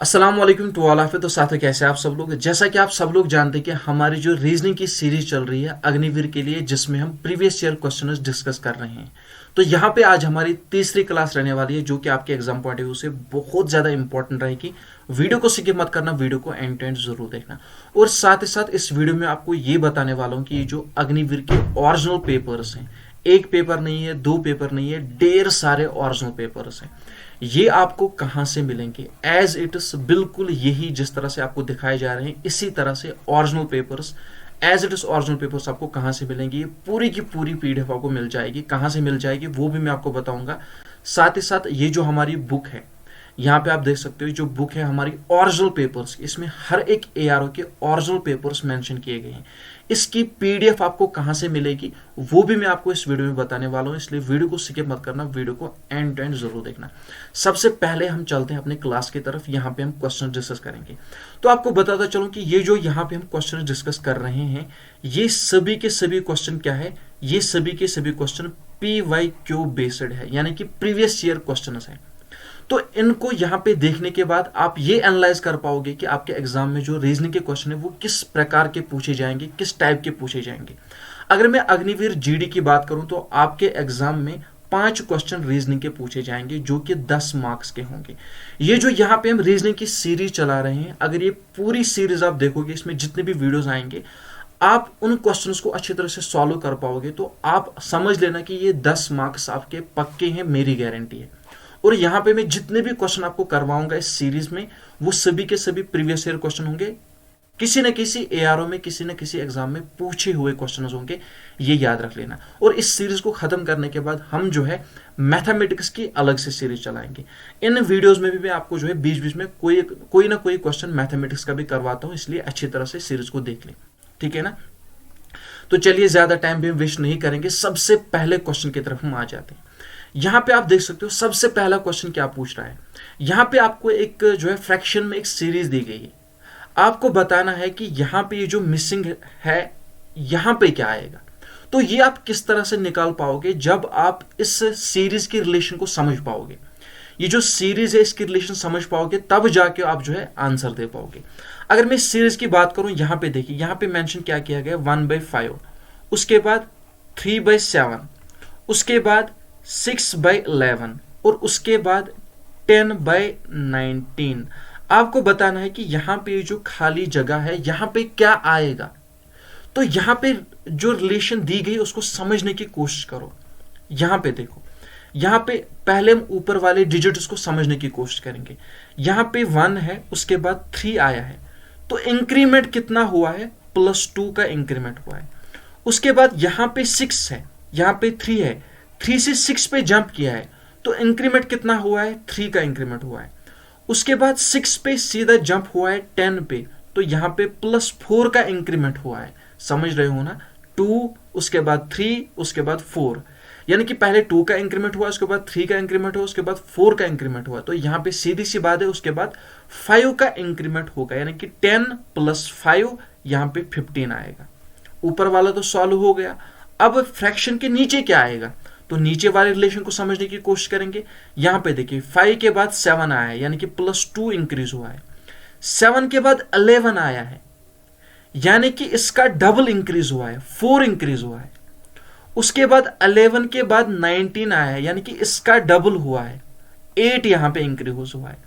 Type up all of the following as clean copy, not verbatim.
अस्सलाम वालेकुम to all of तो साथियों, कैसे आप सब लोग। जैसा कि आप सब लोग जानते हैं कि हमारी जो रीजनिंग की सीरीज चल रही है अग्निवीर के लिए, जिसमें हम प्रीवियस ईयर क्वेश्चंस डिस्कस कर रहे हैं। तो यहाँ पे आज हमारी तीसरी क्लास रहने वाली है, जो कि आपके एग्जाम पॉइंट ऑफ व्यू से बहुत ज़्यादा इंपॉर्टेंट रहेगी। वीडियो को स्किप मत करना, वीडियो को एंड टू एंड जरूर देखना। और साथ ही साथ इस वीडियो में आपको ये बताने वाला हूँ कि ये जो अग्निवीर के ओरिजिनल पेपर्स हैं, एक पेपर नहीं है, दो पेपर नहीं है, ढेर सारे ओरिजिनल पेपर्स हैं। ये आपको कहां से मिलेंगे? एज इट इज बिल्कुल यही जिस तरह से आपको दिखाए जा रहे हैं, इसी तरह से original papers, as it is original papers आपको कहां से मिलेंगे? ये पूरी की पूरी पीडीएफ आपको मिल जाएगी। कहां से मिल जाएगी वो भी मैं आपको बताऊंगा। साथ ही साथ ये जो हमारी बुक है, यहाँ पे आप देख सकते हो, जो बुक है हमारी ओरिजिनल पेपर्स, इसमें हर एक एआरओ के ओरिजिनल पेपर्स मेंशन किए गए हैं। इसकी पीडीएफ आपको कहां से मिलेगी वो भी मैं आपको इस वीडियो में बताने वाला हूं, इसलिए वीडियो को स्किप मत करना, वीडियो को एंड टू एंड जरूर देखना। सबसे पहले हम चलते हैं अपने क्लास की तरफ। यहाँ पे हम क्वेश्चन डिस्कस करेंगे। तो आपको बताता चलूं कि ये जो यहाँ पे हम क्वेश्चन डिस्कस कर रहे हैं, ये सभी के सभी क्वेश्चन क्या है? ये सभी के सभी क्वेश्चन PYQ बेस्ड है, यानी कि प्रीवियस ईयर क्वेश्चन है। तो इनको यहां पे देखने के बाद आप ये एनालाइज कर पाओगे कि आपके एग्जाम में जो रीजनिंग के क्वेश्चन है वो किस प्रकार के पूछे जाएंगे, किस टाइप के पूछे जाएंगे। अगर मैं अग्निवीर जीडी की बात करूं तो आपके एग्जाम में 5 क्वेश्चन रीजनिंग के पूछे जाएंगे, जो कि 10 मार्क्स के होंगे। ये जो यहाँ पे हम रीजनिंग की सीरीज चला रहे हैं, अगर ये पूरी सीरीज आप देखोगे, इसमें जितने भी वीडियोस आएंगे, आप उन क्वेश्चंस को अच्छी तरह से सॉल्व कर पाओगे, तो आप समझ लेना कि ये 10 मार्क्स आपके पक्के हैं, मेरी गारंटी है। और यहाँ पे मैं जितने भी क्वेश्चन आपको करवाऊंगा इस सीरीज में, वो सभी के सभी प्रीवियस ईयर क्वेश्चन होंगे, किसी न किसी एआरओ में, किसी न किसी एग्जाम में पूछे हुए क्वेश्चन होंगे, ये याद रख लेना। और इस सीरीज को खत्म करने के बाद हम जो है मैथमेटिक्स की अलग से सीरीज चलाएंगे। इन वीडियोस में भी मैं आपको जो है बीच बीच में कोई ना कोई क्वेश्चन मैथमेटिक्स का भी करवाता हूं, इसलिए अच्छी तरह से सीरीज को देख लें, ठीक है ना। तो चलिए ज्यादा टाइम भी वेस्ट नहीं करेंगे, सबसे पहले क्वेश्चन की तरफ हम आ जाते हैं। यहां पे आप देख सकते हो सबसे पहला क्वेश्चन क्या पूछ रहा है। यहां पे आपको एक जो है फ्रैक्शन में एक सीरीज दी गई है, आपको बताना है कि यहां पे ये जो मिसिंग है यहां पे क्या आएगा। तो ये आप किस तरह से निकाल पाओगे? जब आप इस सीरीज की रिलेशन को समझ पाओगे, ये जो सीरीज है इसकी रिलेशन समझ पाओगे, तब जाके आप जो है आंसर दे पाओगे। अगर मैं सीरीज की बात करूं, यहां पे देखिए, यहां पे मेंशन क्या किया गया, 1/5, उसके बाद 3/7, उसके बाद 6/11 और उसके बाद 10/19। आपको बताना है कि यहां पे जो खाली जगह है यहां पे क्या आएगा। तो यहां पे जो रिलेशन दी गई उसको समझने की कोशिश करो। यहां पे देखो, यहां पे पहले हम ऊपर वाले डिजिट्स को समझने की कोशिश करेंगे। यहां पे 1 है, उसके बाद 3 आया है, तो इंक्रीमेंट कितना हुआ है? +2 का इंक्रीमेंट हुआ है। उसके बाद यहां पे 6 है, यहां पे 3 है, 3 से 6 पे जंप किया है, तो इंक्रीमेंट कितना हुआ है? 3 का इंक्रीमेंट हुआ है। उसके बाद 6 पे सीधा जंप हुआ है 10 पे, तो यहां पे +4 का इंक्रीमेंट हुआ है। समझ रहे हो ना? 2, उसके बाद 3, उसके बाद 4, यानी कि पहले 2 का इंक्रीमेंट हुआ, उसके बाद 3 का इंक्रीमेंट हुआ, उसके बाद 4 का इंक्रीमेंट हुआ। तो यहां पे सीधी सी बात है, उसके बाद 5 का इंक्रीमेंट होगा, यानी कि 10 + 5 यहां पे 15 आएगा। ऊपर वाला तो सॉल्व हो गया। अब फ्रैक्शन के नीचे क्या आएगा, तो नीचे वाले रिलेशन को समझने की कोशिश करेंगे। यहां पे देखिए 5 के बाद 7 आया है, यानी कि +2 इंक्रीज हुआ है। 7 के बाद 11 आया है, यानी कि इसका डबल इंक्रीज हुआ है, 4 इंक्रीज हुआ है। उसके बाद 11 के बाद 19 आया है, यानी कि इसका डबल हुआ है, 8 यहां पे इंक्रीज हुआ है।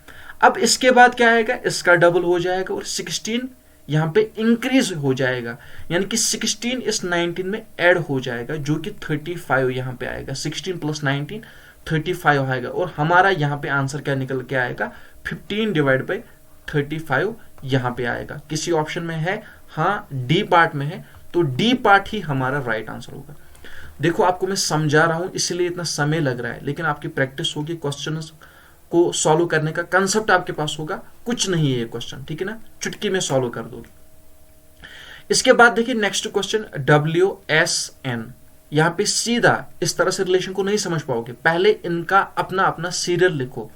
अब इसके बाद क्या आएगा? इसका डबल हो जाएगा और 16 यहां पे इंक्रीज हो जाएगा, यानी कि 16 इस 19 में ऐड हो जाएगा, जो कि 35 यहां पे आएगा। 16 + 19 35 आएगा, और हमारा यहां पे आंसर क्या निकल के आएगा? 15/35 यहां पे आएगा। किसी ऑप्शन में है? हाँ, डी पार्ट में है, तो डी पार्ट ही हमारा राइट आंसर होगा। देखो, आपको मैं समझा रहा हूं इसलिए इतना समय लग रहा है, लेकिन आपकी प्रैक्टिस होगी, क्वेश्चन को सॉल्व करने का कंसेप्ट आपके पास होगा। कुछ नहीं है ये क्वेश्चन, ठीक है ना, चुटकी में सॉल्व कर दोगे। इसके बाद देखिए नेक्स्ट क्वेश्चन, WSN। यहां पे सीधा इस तरह से रिलेशन को नहीं समझ पाओगे, पहले इनका अपना अपना सीरियल लिखो।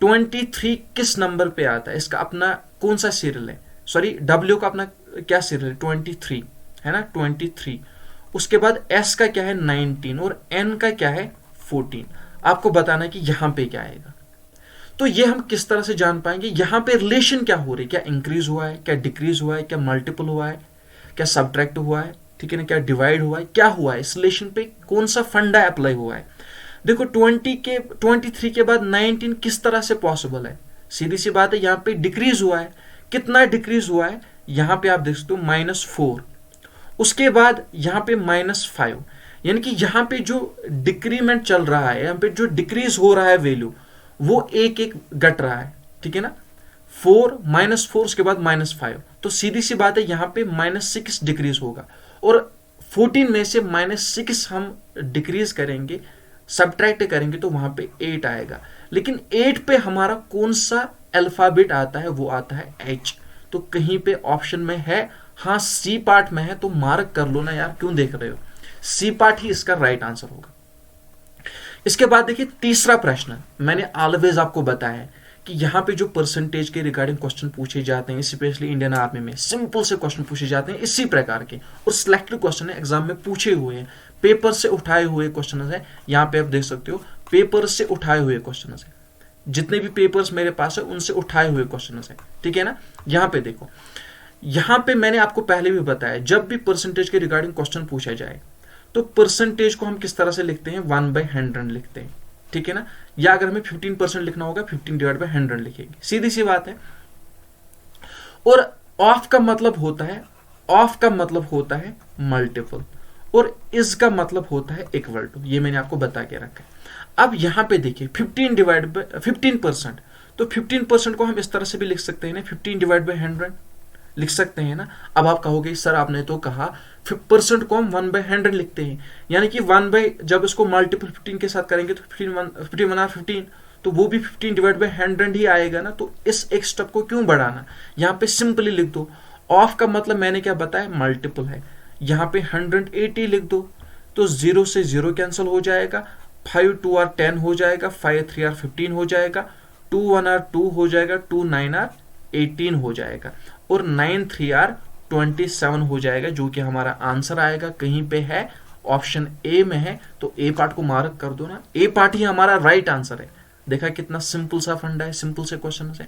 23 किस नंबर पे आता है? इसका अपना कौन सा सीरियल है? सॉरी, W का अपना क्या सीरियल है? 23 है ना, 23। उसके बाद S का क्या है? 19, और N का क्या है? 14। आपको बताना है कि यहां पे क्या आएगा। तो ये हम किस तरह से जान पाएंगे, यहाँ पे रिलेशन क्या हो रही है, क्या इंक्रीज हुआ है, क्या डिक्रीज हुआ है, क्या मल्टीपल हुआ है, क्या सब्ट्रैक्ट हुआ है, ठीक है ना, क्या डिवाइड हुआ है, क्या हुआ है, इस रिलेशन पे कौन सा फंडा अप्लाई हुआ है। देखो 23 के बाद 19 किस तरह से पॉसिबल है, सीधी सी बात है, यहाँ पे डिक्रीज हुआ है, कितना डिक्रीज हुआ है, यहाँ पे आप देख सकते हो -4, उसके बाद यहाँ पे -5, यानी कि यहाँ पे जो डिक्रीमेंट चल रहा है, यहाँ पे जो डिक्रीज हो रहा है वैल्यू, वो एक एक घट रहा है, ठीक है ना, 4 -4 उसके बाद -5, तो सीधी सी बात है यहाँ पे -6 डिक्रीज होगा, और 14 में से -6 हम डिक्रीज करेंगे, सब्ट्रैक्ट करेंगे, तो वहां पे 8 आएगा, लेकिन 8 पे हमारा कौन सा अल्फाबेट आता है, वो आता है H, तो कहीं पे ऑप्शन में है, हाँ सी पार्ट में है, तो मार्क कर लो ना यार, क्यों देख रहे हो, सी पार्ट ही इसका राइट आंसर होगा। इसके बाद देखिए तीसरा प्रश्न, मैंने ऑलवेज आपको बताया है कि यहाँ पे जो परसेंटेज के रिगार्डिंग क्वेश्चन पूछे जाते हैं, स्पेशली इंडियन आर्मी में सिंपल से क्वेश्चन पूछे जाते हैं इसी प्रकार के, और सिलेक्टेड क्वेश्चन है, एग्जाम में पूछे हुए हैं, पेपर से उठाए हुए क्वेश्चन है, यहाँ पे आप देख सकते हो पेपर से उठाए हुए क्वेश्चन है, जितने भी पेपर्स मेरे पास है उनसे उठाए हुए क्वेश्चन है, ठीक है ना। यहाँ पे देखो, यहाँ पे मैंने आपको पहले भी बताया, जब भी परसेंटेज के रिगार्डिंग क्वेश्चन पूछा जाए तो परसेंटेज को हम किस तरह से लिखते हैं, 1/100 लिखते हैं, ठीक है ना, या अगर हमें 15% लिखना होगा 15/100 लिखेंगे, सीधी सी बात है। और ऑफ का मतलब होता है मल्टीपल, और इज का मतलब होता है इक्वल टू, ये मैंने आपको बता के रखा है। अब यहां पे देखिए 15%, तो 15% को हम इस तरह से भी लिख सकते हैं ना, 15/100 लिख सकते हैं ना। अब आप कहोगे सर आपने तो कहा परसेंट को हम 1/100 लिखते हैं, यानी कि जब इसको मल्टीपल 15 के साथ करेंगे तो 15 तो वो भी 15/100 ही आएगा ना, तो इस एक स्टेप को क्यों बढ़ाना, यहाँ पे सिंपली लिख दो। ऑफ का मतलब मैंने क्या बताया, मल्टीपल है, यहाँ पे 180 लिख दो, तो 0 से 0 कैंसिल हो जाएगा, 5 2 आर 10 हो जाएगा, 5 3 आर 15 हो जाएगा, 2 1 आर 2 हो जाएगा, 2 9 आर 18 हो जाएगा, और 9 3 आर 27 हो जाएगा, जो कि हमारा आंसर आएगा कहीं पे है, ऑप्शन ए में है, तो ए पार्ट को मार्क कर दो ना, ए पार्ट ही हमारा राइट आंसर है। देखा कितना सिंपल सा फंडा है, सिंपल से क्वेश्चन है,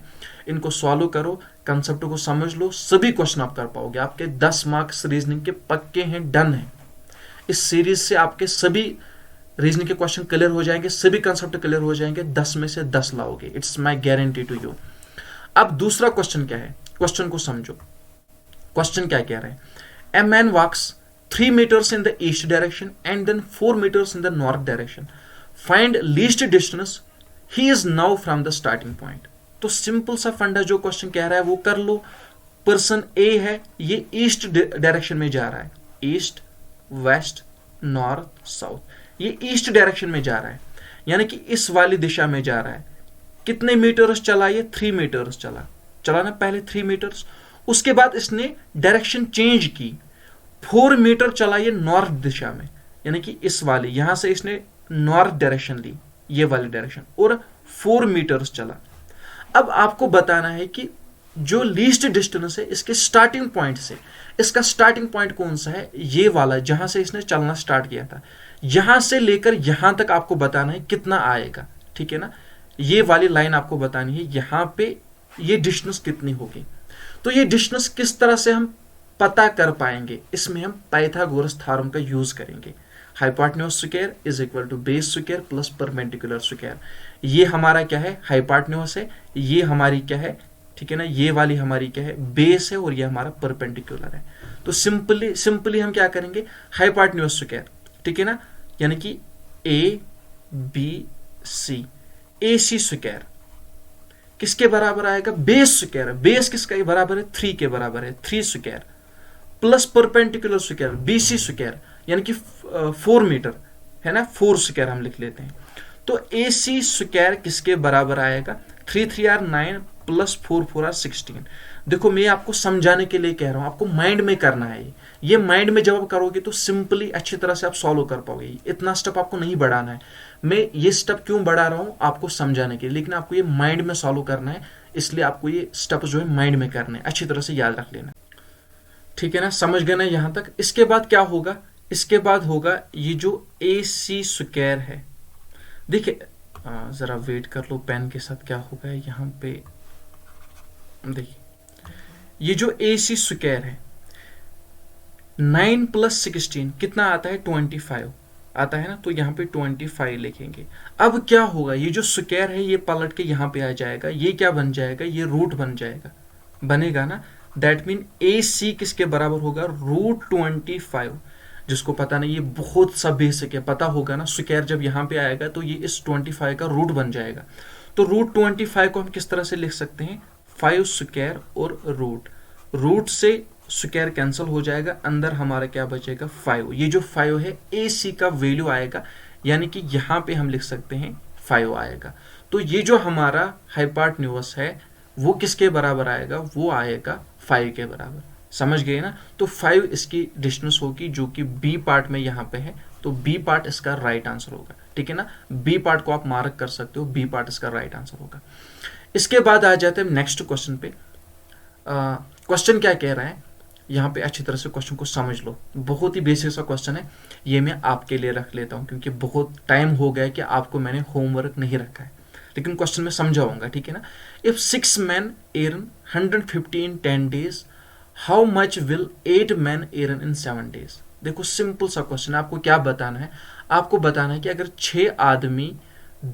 इनको सॉल्व करो, कंसेप्ट को समझ लो, सभी क्वेश्चन आप कर पाओगे, आपके 10 मार्क्स रीजनिंग के पक्के हैं, डन है। इस सीरीज से आपके सभी रीजनिंग के क्वेश्चन क्लियर हो जाएंगे, सभी कंसेप्ट क्लियर हो जाएंगे, 10 में से 10 लाओगे, it's my guarantee to you. अब दूसरा क्वेश्चन क्या है, क्वेश्चन को समझो, क्वेश्चन क्या कह रहे हैं, a man walks 3 meters in the east direction and then 4 meters in the north direction, find least distance he is now from the starting point। तो सिंपल सा फंडा जो क्वेश्चन कह रहा है वो कर लो। पर्सन ए है, ये ईस्ट डायरेक्शन में जा रहा है, ईस्ट वेस्ट नॉर्थ साउथ, ये ईस्ट डायरेक्शन में जा रहा है, यानी कि इस वाली दिशा में जा रहा है। कितने मीटर्स चला, ये 3 मीटर्स चला ना, पहले 3 मीटर्स, उसके बाद इसने डायरेक्शन चेंज की, 4 मीटर चला ये नॉर्थ दिशा में, यानी कि इस वाली, यहां से इसने नॉर्थ डायरेक्शन ली, ये वाली डायरेक्शन, और 4 मीटर्स चला। अब आपको बताना है कि जो लीस्ट डिस्टेंस है इसके स्टार्टिंग पॉइंट से, इसका स्टार्टिंग पॉइंट कौन सा है, ये वाला जहां से इसने चलना स्टार्ट किया था, यहां से लेकर यहां तक आपको बताना है कितना आएगा, ठीक है ना, ये वाली लाइन आपको बतानी है, यहां पे ये डिस्टेंस कितनी होगी। तो ये डिस्टेंस किस तरह से हम पता कर पाएंगे, इसमें हम पाइथागोरस थ्योरम का यूज करेंगे। Hypotenuse square is equal to base square plus perpendicular square, ये हमारा क्या है, हाइपोटेन्यूज है, ये हमारी क्या है, ठीक है ना, ये वाली हमारी क्या है, बेस है, और ये हमारा परपेंडिकुलर है। तो सिंपली हम क्या करेंगे, हाइपोटेन्यूज स्क्वायर, ठीक है ना, यानी कि A B C, A C square किसके बराबर आएगा, बेस स्क्वायर, बेस किसका बराबर है, 3 के बराबर है, 3 square plus perpendicular square BC square, यानी कि 4 मीटर है ना, 4 स्क्वायर हम लिख लेते हैं। तो AC स्क्वायर किसके बराबर आएगा, 3 3 आर 9 प्लस 4 4 आर 16। देखो मैं आपको समझाने के लिए कह रहा हूं, आपको माइंड में करना है, ये माइंड में जब आप करोगे तो सिंपली अच्छी तरह से आप सॉल्व कर पाओगे, इतना स्टेप आपको नहीं बढ़ाना है। मैं ये स्टेप क्यों बढ़ा रहा हूं, आपको समझाने के लिए, लेकिन आपको ये माइंड में सॉल्व करना है, इसलिए आपको ये स्टेप जो है माइंड में करना है, अच्छी तरह से याद रख लेना, ठीक है ना, समझ गए ना यहां तक। इसके बाद क्या होगा, इसके बाद होगा ये जो AC स्क्वायर है, देखिए ज़रा वेट कर लो, पेन के साथ क्या होगा यहाँ पे। देखिए ये जो ए सी स्क्वायर है 9 + 16 कितना आता है 25 आता है ना, तो यहाँ पे 25 लिखेंगे। अब क्या होगा, ये जो स्क्वायर है ये पलट के यहाँ पे आ जाएगा, ये क्या बन जाएगा, ये रूट बन जाएगा, बनेगा ना। दैट मीन ए सी किसके बराबर होगा, √25। जिसको पता नहीं, ये बहुत सा बेसिक है, पता होगा ना, स्क्वायर जब यहाँ पे आएगा तो ये इस 25 का रूट बन जाएगा। तो √25 को हम किस तरह से लिख सकते हैं, 5 स्क्वायर और रूट से स्क्वायर कैंसिल हो जाएगा, अंदर हमारा क्या बचेगा 5। ये जो 5 है ए सी का वैल्यू आएगा, यानी कि यहाँ पे हम लिख सकते हैं 5 आएगा। तो ये जो हमारा हाइपोटेन्यूज है वो किसके बराबर आएगा, वो आएगा 5 के बराबर। समझ गए ना। तो 5 इसकी डिस्टेंस होगी जो कि बी पार्ट में यहाँ पे है, तो बी पार्ट इसका राइट आंसर होगा। ठीक है ना, बी पार्ट को आप मार्क कर सकते हो, बी पार्ट इसका राइट आंसर होगा। इसके बाद आ जाते हैं नेक्स्ट क्वेश्चन पे। क्वेश्चन क्या कह रहा है यहाँ पे, अच्छी तरह से क्वेश्चन को समझ लो, बहुत ही बेसिक सा क्वेश्चन है, ये मैं आपके लिए रख लेता हूँ क्योंकि बहुत टाइम हो गया कि आपको मैंने होमवर्क नहीं रखा है, लेकिन क्वेश्चन में समझाऊंगा। ठीक है ना। If 6 men earn 150 in 10 days, how much will 8 men earn in 7 days। देखो सिंपल सा क्वेश्चन है, आपको क्या बताना है, आपको बताना है कि अगर 6 आदमी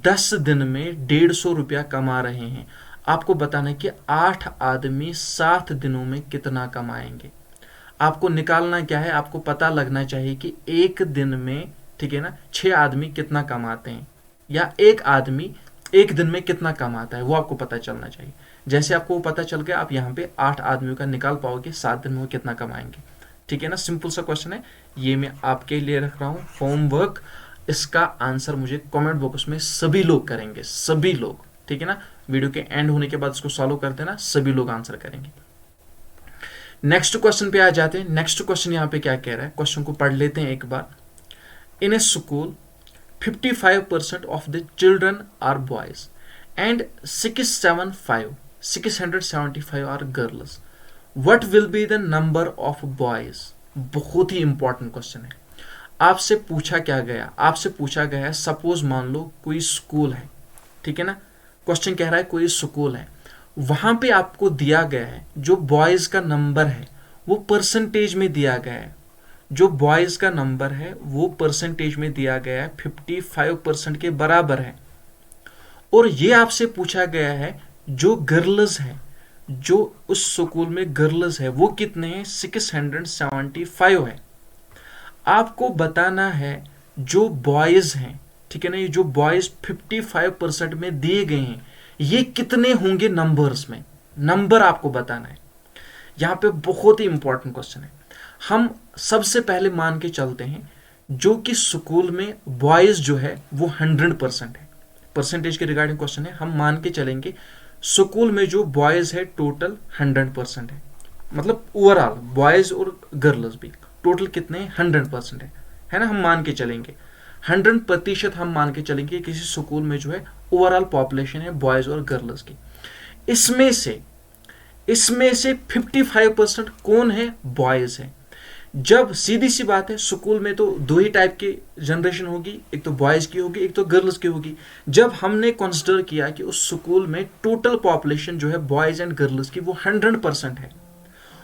10 दिन में 150 रुपया कमा रहे हैं, आपको बताना है कि 8 आदमी 7 दिनों में कितना कमाएंगे। आपको निकालना क्या है, आपको पता लगना चाहिए कि एक दिन में, ठीक है ना, 6 आदमी कितना कमाते हैं या एक आदमी एक दिन में कितना कमाता है, वो आपको पता चलना चाहिए। जैसे आपको पता चल गया, आप यहाँ पे 8 आदमियों का निकाल पाओगे, 7 दिन में वो कितना कमाएंगे। ठीक है ना, सिंपल सा क्वेश्चन है, ये मैं आपके लिए रख रहा हूँ होमवर्क। इसका आंसर मुझे कमेंट बॉक्स में सभी लोग करेंगे, सभी लोग। ठीक है ना, वीडियो के एंड होने के बाद इसको सॉल्व कर देना, सभी लोग आंसर करेंगे। नेक्स्ट क्वेश्चन पे आ जाते हैं। नेक्स्ट क्वेश्चन यहाँ पे क्या कह रहा है, क्वेश्चन को पढ़ लेते हैं एक बार। इन ए school 55% of the children are boys and 675 are girls. What will be the number of boys? बहुत ही इंपॉर्टेंट क्वेश्चन है। आपसे पूछा क्या गया, आपसे पूछा गया है, सपोज मान लो कोई स्कूल है, ठीक है ना, क्वेश्चन कह रहा है कोई स्कूल है, वहां पे आपको दिया गया है जो बॉयज का नंबर है वो परसेंटेज में दिया गया है, जो बॉयज का नंबर है वो परसेंटेज में दिया गया है 55% के बराबर है। और ये आपसे पूछा गया है जो गर्ल्स है, जो उस स्कूल में गर्ल्स है वो कितने हैं, 675 है। आपको बताना है जो बॉयज हैं, ठीक है ना, ये जो बॉयज 55% में दिए गए हैं ये कितने होंगे नंबर्स में, नंबर आपको बताना है। यहाँ पे बहुत ही इंपॉर्टेंट क्वेश्चन है। हम सबसे पहले मान के चलते हैं जो कि स्कूल में बॉयज जो है वो 100% है, परसेंटेज के रिगार्डिंग क्वेश्चन है। हम मान के चलेंगे स्कूल में जो बॉयज है टोटल 100% है, मतलब ओवरऑल बॉयज और गर्ल्स भी टोटल कितने 100% है ना। हम मान के चलेंगे 100% हम मान के चलेंगे किसी स्कूल में जो है ओवरऑल पॉपुलेशन है बॉयज और गर्ल्स की, इसमें से 55% कौन है, बॉयज है। जब सीधी सी बात है, स्कूल में तो दो ही टाइप की जनरेशन होगी, एक तो बॉयज की होगी, एक तो गर्ल्स की होगी। जब हमने कंसिडर किया कि उस स्कूल में टोटल पॉपुलेशन जो है बॉयज एंड गर्ल्स की वो 100% है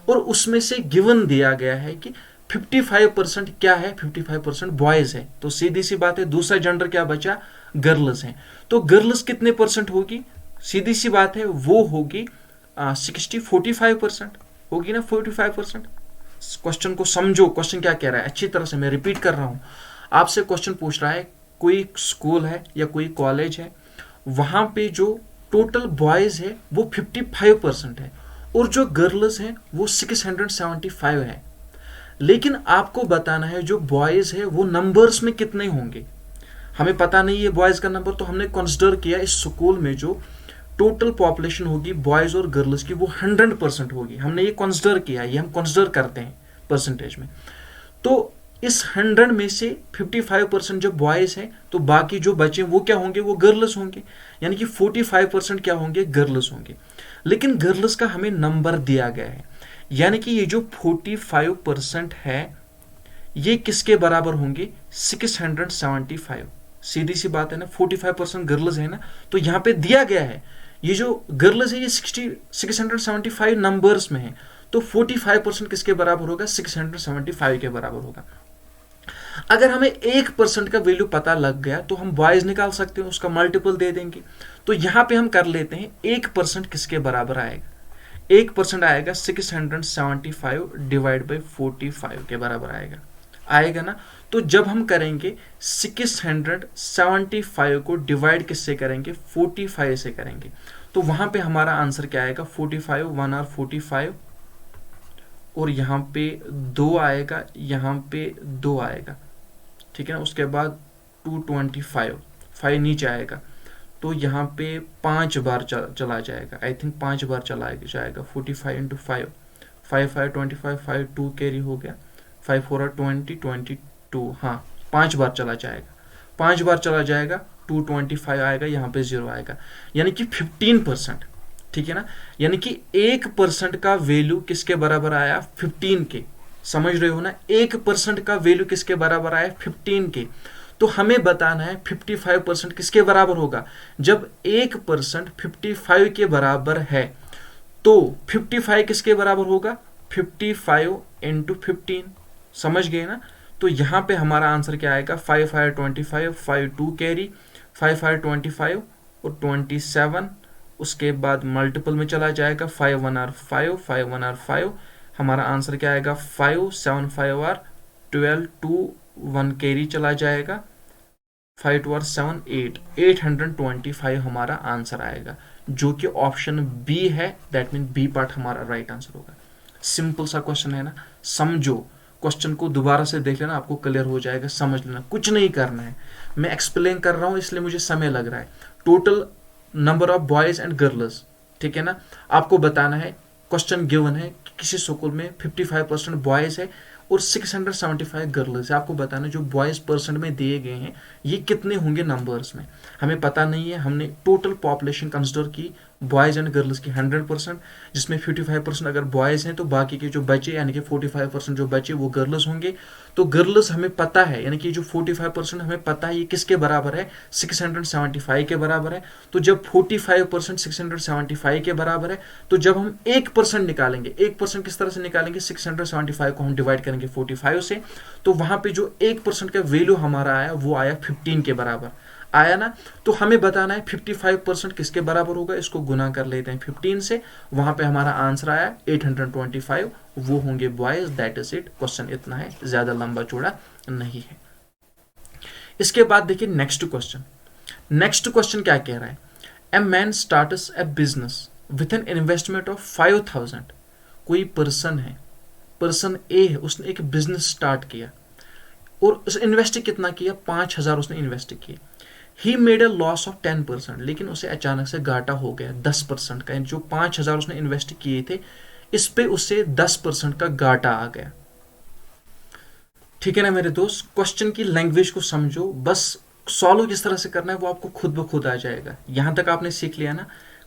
और उसमें से गिवन दिया गया है कि 55% क्या है, 55% बॉयज है, तो सीधी सी बात है दूसरा जेंडर क्या बचा, गर्ल्स है। तो गर्ल्स कितने परसेंट होगी, सीधी सी बात है वो होगी 45% होगी ना, 45%। क्वेश्चन को समझो, क्वेश्चन क्या कह रहा है अच्छी तरह से, मैं रिपीट कर रहा हूं। आपसे क्वेश्चन पूछ रहा है कोई स्कूल है या कोई कॉलेज है, वहां पे जो टोटल बॉयज है वो 55% है और जो गर्ल्स है वो 675 है। लेकिन आपको बताना है जो बॉयज है वो नंबर्स में कितने होंगे। हमें पता नहीं है बॉयज का नंबर, तो हमने कंसिडर किया इस स्कूल में जो टोटल पॉपुलेशन होगी बॉयज और गर्ल्स की वो 100% होगी। हमने ये कंसिडर किया, ये हम कंसिडर करते हैं परसेंटेज में। तो इस 100 में से 55% जो बॉयज हैं, तो बाकी जो बचे वो क्या होंगे, वो गर्ल्स होंगे, यानी कि 45% क्या होंगे, गर्ल्स होंगे। लेकिन गर्ल्स का हमें नंबर दिया गया है, यानी कि ये जो 45% है ये किसके बराबर होंगे, 675 सीधी सी बात है ना, 45% गर्ल्स है ना, तो यहाँ पे दिया गया है ये जो गर्ल्स है ये 675 नंबर्स में है, तो 45% किसके बराबर होगा, 675 के बराबर होगा। अगर हमें 1% का वैल्यू पता लग गया तो हम बॉयज निकाल सकते हैं, उसका मल्टीपल दे देंगे। तो यहां पे हम कर लेते हैं 1% किसके बराबर आएगा, 1% आएगा 675 डिवाइड बाई 45 के बराबर आएगा, आएगा ना। तो जब हम करेंगे 675 को डिवाइड किससे करेंगे, 45 से करेंगे, तो वहां पे हमारा आंसर क्या आएगा, 45 1 और 45, और यहाँ पे 2 आएगा, यहाँ पे 2 आएगा, ठीक है ना। उसके बाद 225 5 नीचे आएगा, तो यहाँ पे 5 बार चला जाएगा, आई थिंक 5 बार चला जाएगा। 45 इंटू 5, 5 5 25, 5 2 कैरी हो गया, 5 4 20 22, हाँ 5 बार चला जाएगा, 5 बार चला जाएगा, 225 आएगा, यहाँ पे 0 आएगा, यानी कि 15%, ठीक है ना। यानी कि 1% का वैल्यू किसके बराबर आया, 15 के, समझ रहे हो ना, 1% का वैल्यू किसके बराबर आया, 15 के। तो हमें बताना है 55% किसके बराबर होगा, जब 1% 55 के बराबर है तो 55 किसके बराबर होगा, 55 इंटू 15, समझ गए ना। तो यहां पे हमारा आंसर क्या आएगा, 5 5 25, 5 2 कैरी, 5 5 25 और 27, उसके बाद मल्टीपल में चला जाएगा, 5 1 आर 5, 5 1 आर 5, हमारा आंसर क्या आएगा, 5 7 5 आर 12, 2 1 कैरी चला जाएगा, 5 2 आर 7 8, 825 हमारा आंसर आएगा, जो कि ऑप्शन बी है, दैट मीन बी पार्ट हमारा राइट आंसर होगा। सिंपल सा क्वेश्चन है ना, समझो, क्वेश्चन को दोबारा से देख लेना, आपको क्लियर हो जाएगा, समझ लेना, कुछ नहीं करना है, मैं एक्सप्लेन कर रहा हूं इसलिए मुझे समय लग रहा है। Total number of boys and girls, ठीक है ना, आपको बताना है, क्वेश्चन गिवन है कि किसी स्कूल में 55% बॉयज है और 675 गर्ल्स है, आपको बताना जो बॉयज परसेंट में दिए गए हैं ये कितने होंगे नंबर्स में, हमें पता नहीं है। हमने टोटल पॉपुलेशन कंसिडर की बॉयज एंड गर्ल्स की 100%, जिसमें 55% अगर बॉयज हैं तो बाकी के जो बचे यानी कि 45% जो बचे वो गर्ल्स होंगे। तो गर्ल्स हमें पता है, यानी कि जो 45% हमें पता है ये किसके बराबर है, 675 के बराबर है। तो जब 45% 675 के बराबर है, तो जब हम 1% निकालेंगे, 1% किस तरह से निकालेंगे, 675 को हम डिवाइड करेंगे 45 से, तो वहां पे जो 1% का वैल्यू हमारा आया वो आया 15 के बराबर आया ना। तो हमें बताना है 55% किसके बराबर होगा, इसको गुना कर लेते हैं 15 से, वहां पे हमारा आंसर आया 825, वो होंगे boys, that is it. Question इतना है, ज्यादा लंबा चौड़ा नहीं है। इसके बाद देखिए नेक्स्ट क्वेश्चन, नेक्स्ट क्वेश्चन क्या कह रहा है, a man starts A business with an investment of 5000, कोई पर्सन है, पर्सन ए है, उसने एक बिजनेस स्टार्ट किया और उस इन्वेस्ट कितना किया, 5000 उसने इन्वेस्ट किया। He made a loss of 10%, लेकिन उसे अचानक से घाटा हो गया 10% का, जो 5000 उसने इन्वेस्ट किए थे इस पे उससे 10% का घाटा आ गया, ठीक है ना मेरे दोस्त। क्वेश्चन की लैंग्वेज को समझो, बस सॉल्व किस तरह से करना है वो आपको खुद ब खुद आ जाएगा। यहां तक आपने सीख लिया ना,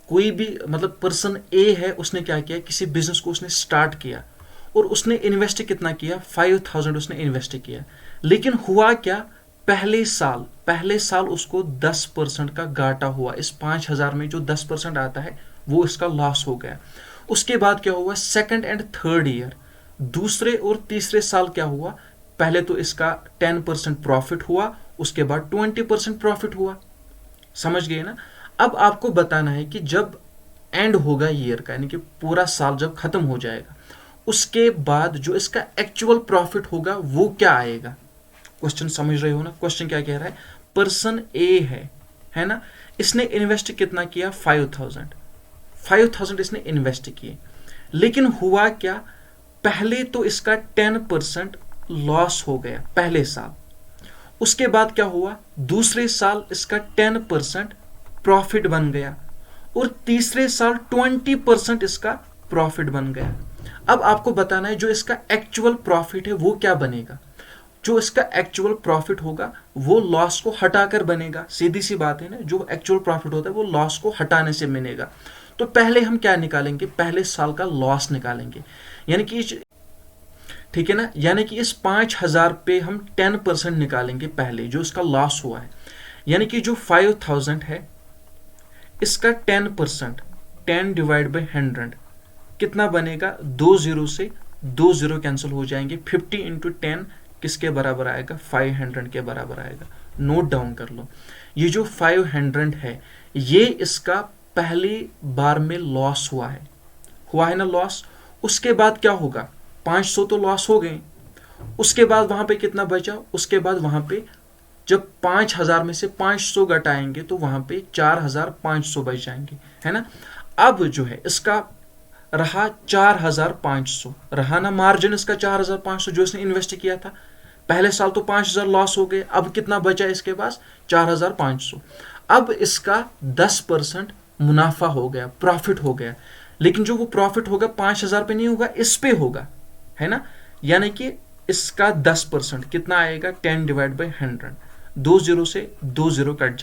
कोई भी मतलब पर्सन ए है, उसने क्या किया, किसी बिजनेस को उसने स्टार्ट किया और उसने इन्वेस्ट कितना किया, 5000 उसने इन्वेस्ट किया, लेकिन हुआ क्या, पहले साल उसको 10% का घाटा हुआ, इस 5000 में जो 10% आता है वो इसका लॉस हो गया। उसके बाद क्या हुआ, सेकंड एंड थर्ड ईयर, दूसरे और तीसरे साल क्या हुआ, पहले तो इसका 10% प्रॉफिट हुआ, उसके बाद 20% प्रॉफिट हुआ, समझ गए ना। अब आपको बताना है कि जब एंड होगा ईयर का, यानी कि पूरा साल जब खत्म हो जाएगा, उसके बाद जो इसका एक्चुअल प्रॉफिट होगा वो क्या आएगा। क्वेश्चन समझ रहे हो ना, क्वेश्चन क्या कह रहा है, पर्सन ए है ना, इसने इन्वेस्ट कितना किया, 5000 इसने इन्वेस्ट किए, लेकिन हुआ क्या, पहले तो इसका 10% लॉस हो गया पहले साल, उसके बाद क्या हुआ, दूसरे साल इसका 10% प्रॉफिट बन गया और तीसरे साल 20% इसका प्रॉफिट बन गया। अब आपको बताना है जो इसका एक्चुअल प्रॉफिट है वो क्या बनेगा, जो इसका एक्चुअल प्रॉफिट होगा वो लॉस को हटाकर बनेगा, सीधी सी बात है ना, जो एक्चुअल प्रॉफिट होता है वो लॉस को हटाने से बनेगा। तो पहले हम क्या निकालेंगे, पहले साल का लॉस निकालेंगे, यानी कि ठीक है ना, यानी कि इस 5000 पे हम 10% निकालेंगे पहले, जो इसका लॉस हुआ है। यानी कि जो 5000 है इसका 10%, 10 डिवाइड बाई 100 कितना बनेगा, 2 जीरो से 2 जीरो कैंसिल हो जाएंगे, 50 इंटू 10 किसके बराबर आएगा, 500 के बराबर आएगा। नोट डाउन कर लो, ये जो 500 है ये इसका पहली बार में लॉस हुआ है ना लॉस। उसके बाद क्या होगा, 500 तो लॉस हो गए, उसके बाद वहां पे कितना बचा, उसके बाद वहां पे जब 5000 में से 500 घटाएंगे तो वहां पे 4500 बच जाएंगे, है ना। अब जो है इसका रहा 4500, रहा ना मार्जिन इसका 4500 जो इसने इन्वेस्ट किया था। पहले साल तो 5000 लॉस हो गए, अब कितना बचा इसके पास, 4500। अब इसका 10% मुनाफा हो गया, प्रॉफिट हो गया। लेकिन जो वो प्रॉफिट होगा 5000 पे नहीं होगा, इस पे होगा, है ना। यानी कि इसका 10% कितना आएगा, 10 डिवाइड बाई 100, 2 जीरो से 2 जीरो कट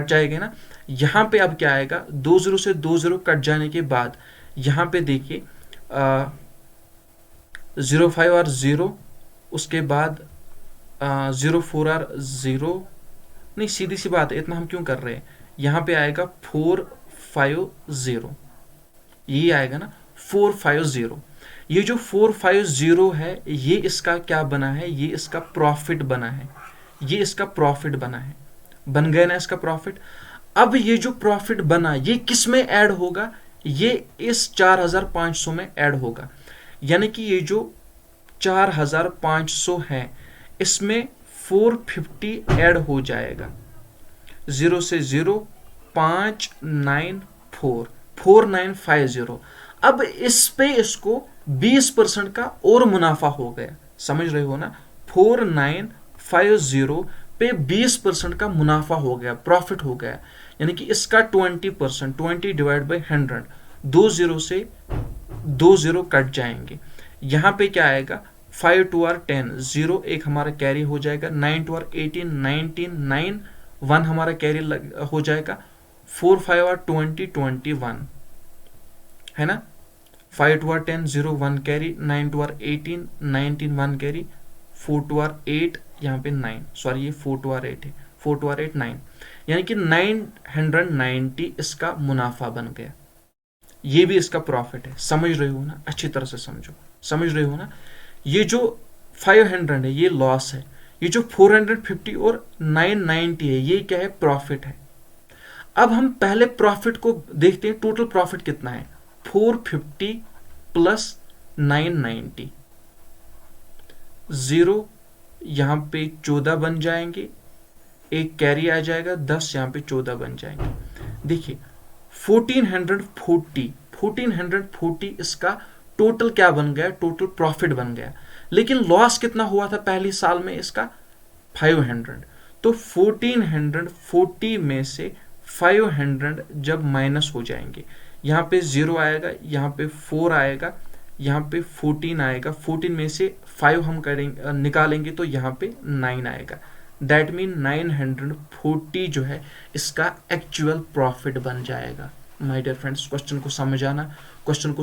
जाएंगे ना। यहां पे अब क्या आएगा, 2 जीरो से 2 जीरो कट जाने के बाद यहां पे देखिए 05 और 0, उसके बाद 04 और 0, नहीं सीधी सी बात है, इतना हम क्यों कर रहे हैं, यहां पे आएगा 450, यही आएगा ना 450। ये जो 450 है ये इसका क्या बना है, ये इसका प्रॉफिट बना है, ये इसका प्रॉफिट बना है, बन गया ना इसका प्रॉफिट। अब ये जो प्रॉफिट बना ये किस में ऐड होगा, ये इस 4500 में ऐड होगा। यानी कि ये जो 4500 है इसमें 450 ऐड हो जाएगा, 0 से 0, 594, 4950। अब इस पे इसको 20% का और मुनाफा हो गया, समझ रहे हो ना, 4950 पे 20% का मुनाफा हो गया, प्रॉफिट हो गया। यानी कि इसका 20%, 20 डिवाइड बाई 100, 2 जीरो से 2 जीरो कट जाएंगे। यहां पे क्या आएगा, 5 2 और 10, 0 एक हमारा कैरी हो जाएगा, 9 2 और 18, 19, 9 1 हमारा कैरी हो जाएगा, 4 5 और 20, 21, है ना। 5 2 और 10, 0 1 कैरी, 9 2 और 18, 19 1 कैरी, 4 2 और 8, यहाँ पे 9, सॉरी ये 4 2 और 8 है, 4 2 और 8 9, यानी कि 990 इसका मुनाफा बन गया। ये भी इसका प्रॉफिट है, समझ रहे हो ना, अच्छी तरह से समझो, समझ रहे हो ना। ये जो 500 है ये लॉस है, ये जो 450 और 990 है ये क्या है, प्रॉफिट है। अब हम पहले प्रॉफिट को देखते हैं, टोटल प्रॉफिट कितना है, 450 प्लस 990, 0 यहां पे 14 बन जाएंगे, एक कैरी आ जाएगा 10, यहां पे 14 बन जाएंगे। देखिए 1440 इसका टोटल क्या बन गया, टोटल प्रॉफिट बन गया। लेकिन लॉस कितना हुआ था पहले साल में इसका, 500। तो 1440 में से 500 जब माइनस हो जाएंगे, यहाँ पे 0 आएगा, यहाँ पे 4 आएगा, यहाँ पे 14 आएगा, 14 में से 5 हम करेंगे निकालेंगे तो यहाँ पे 9 आएगा। दैट मीन 940 जो है इसका एक्चुअल प्रॉफिट बन जाएगा। माय डियर फ्रेंड्स, क्वेश्चन को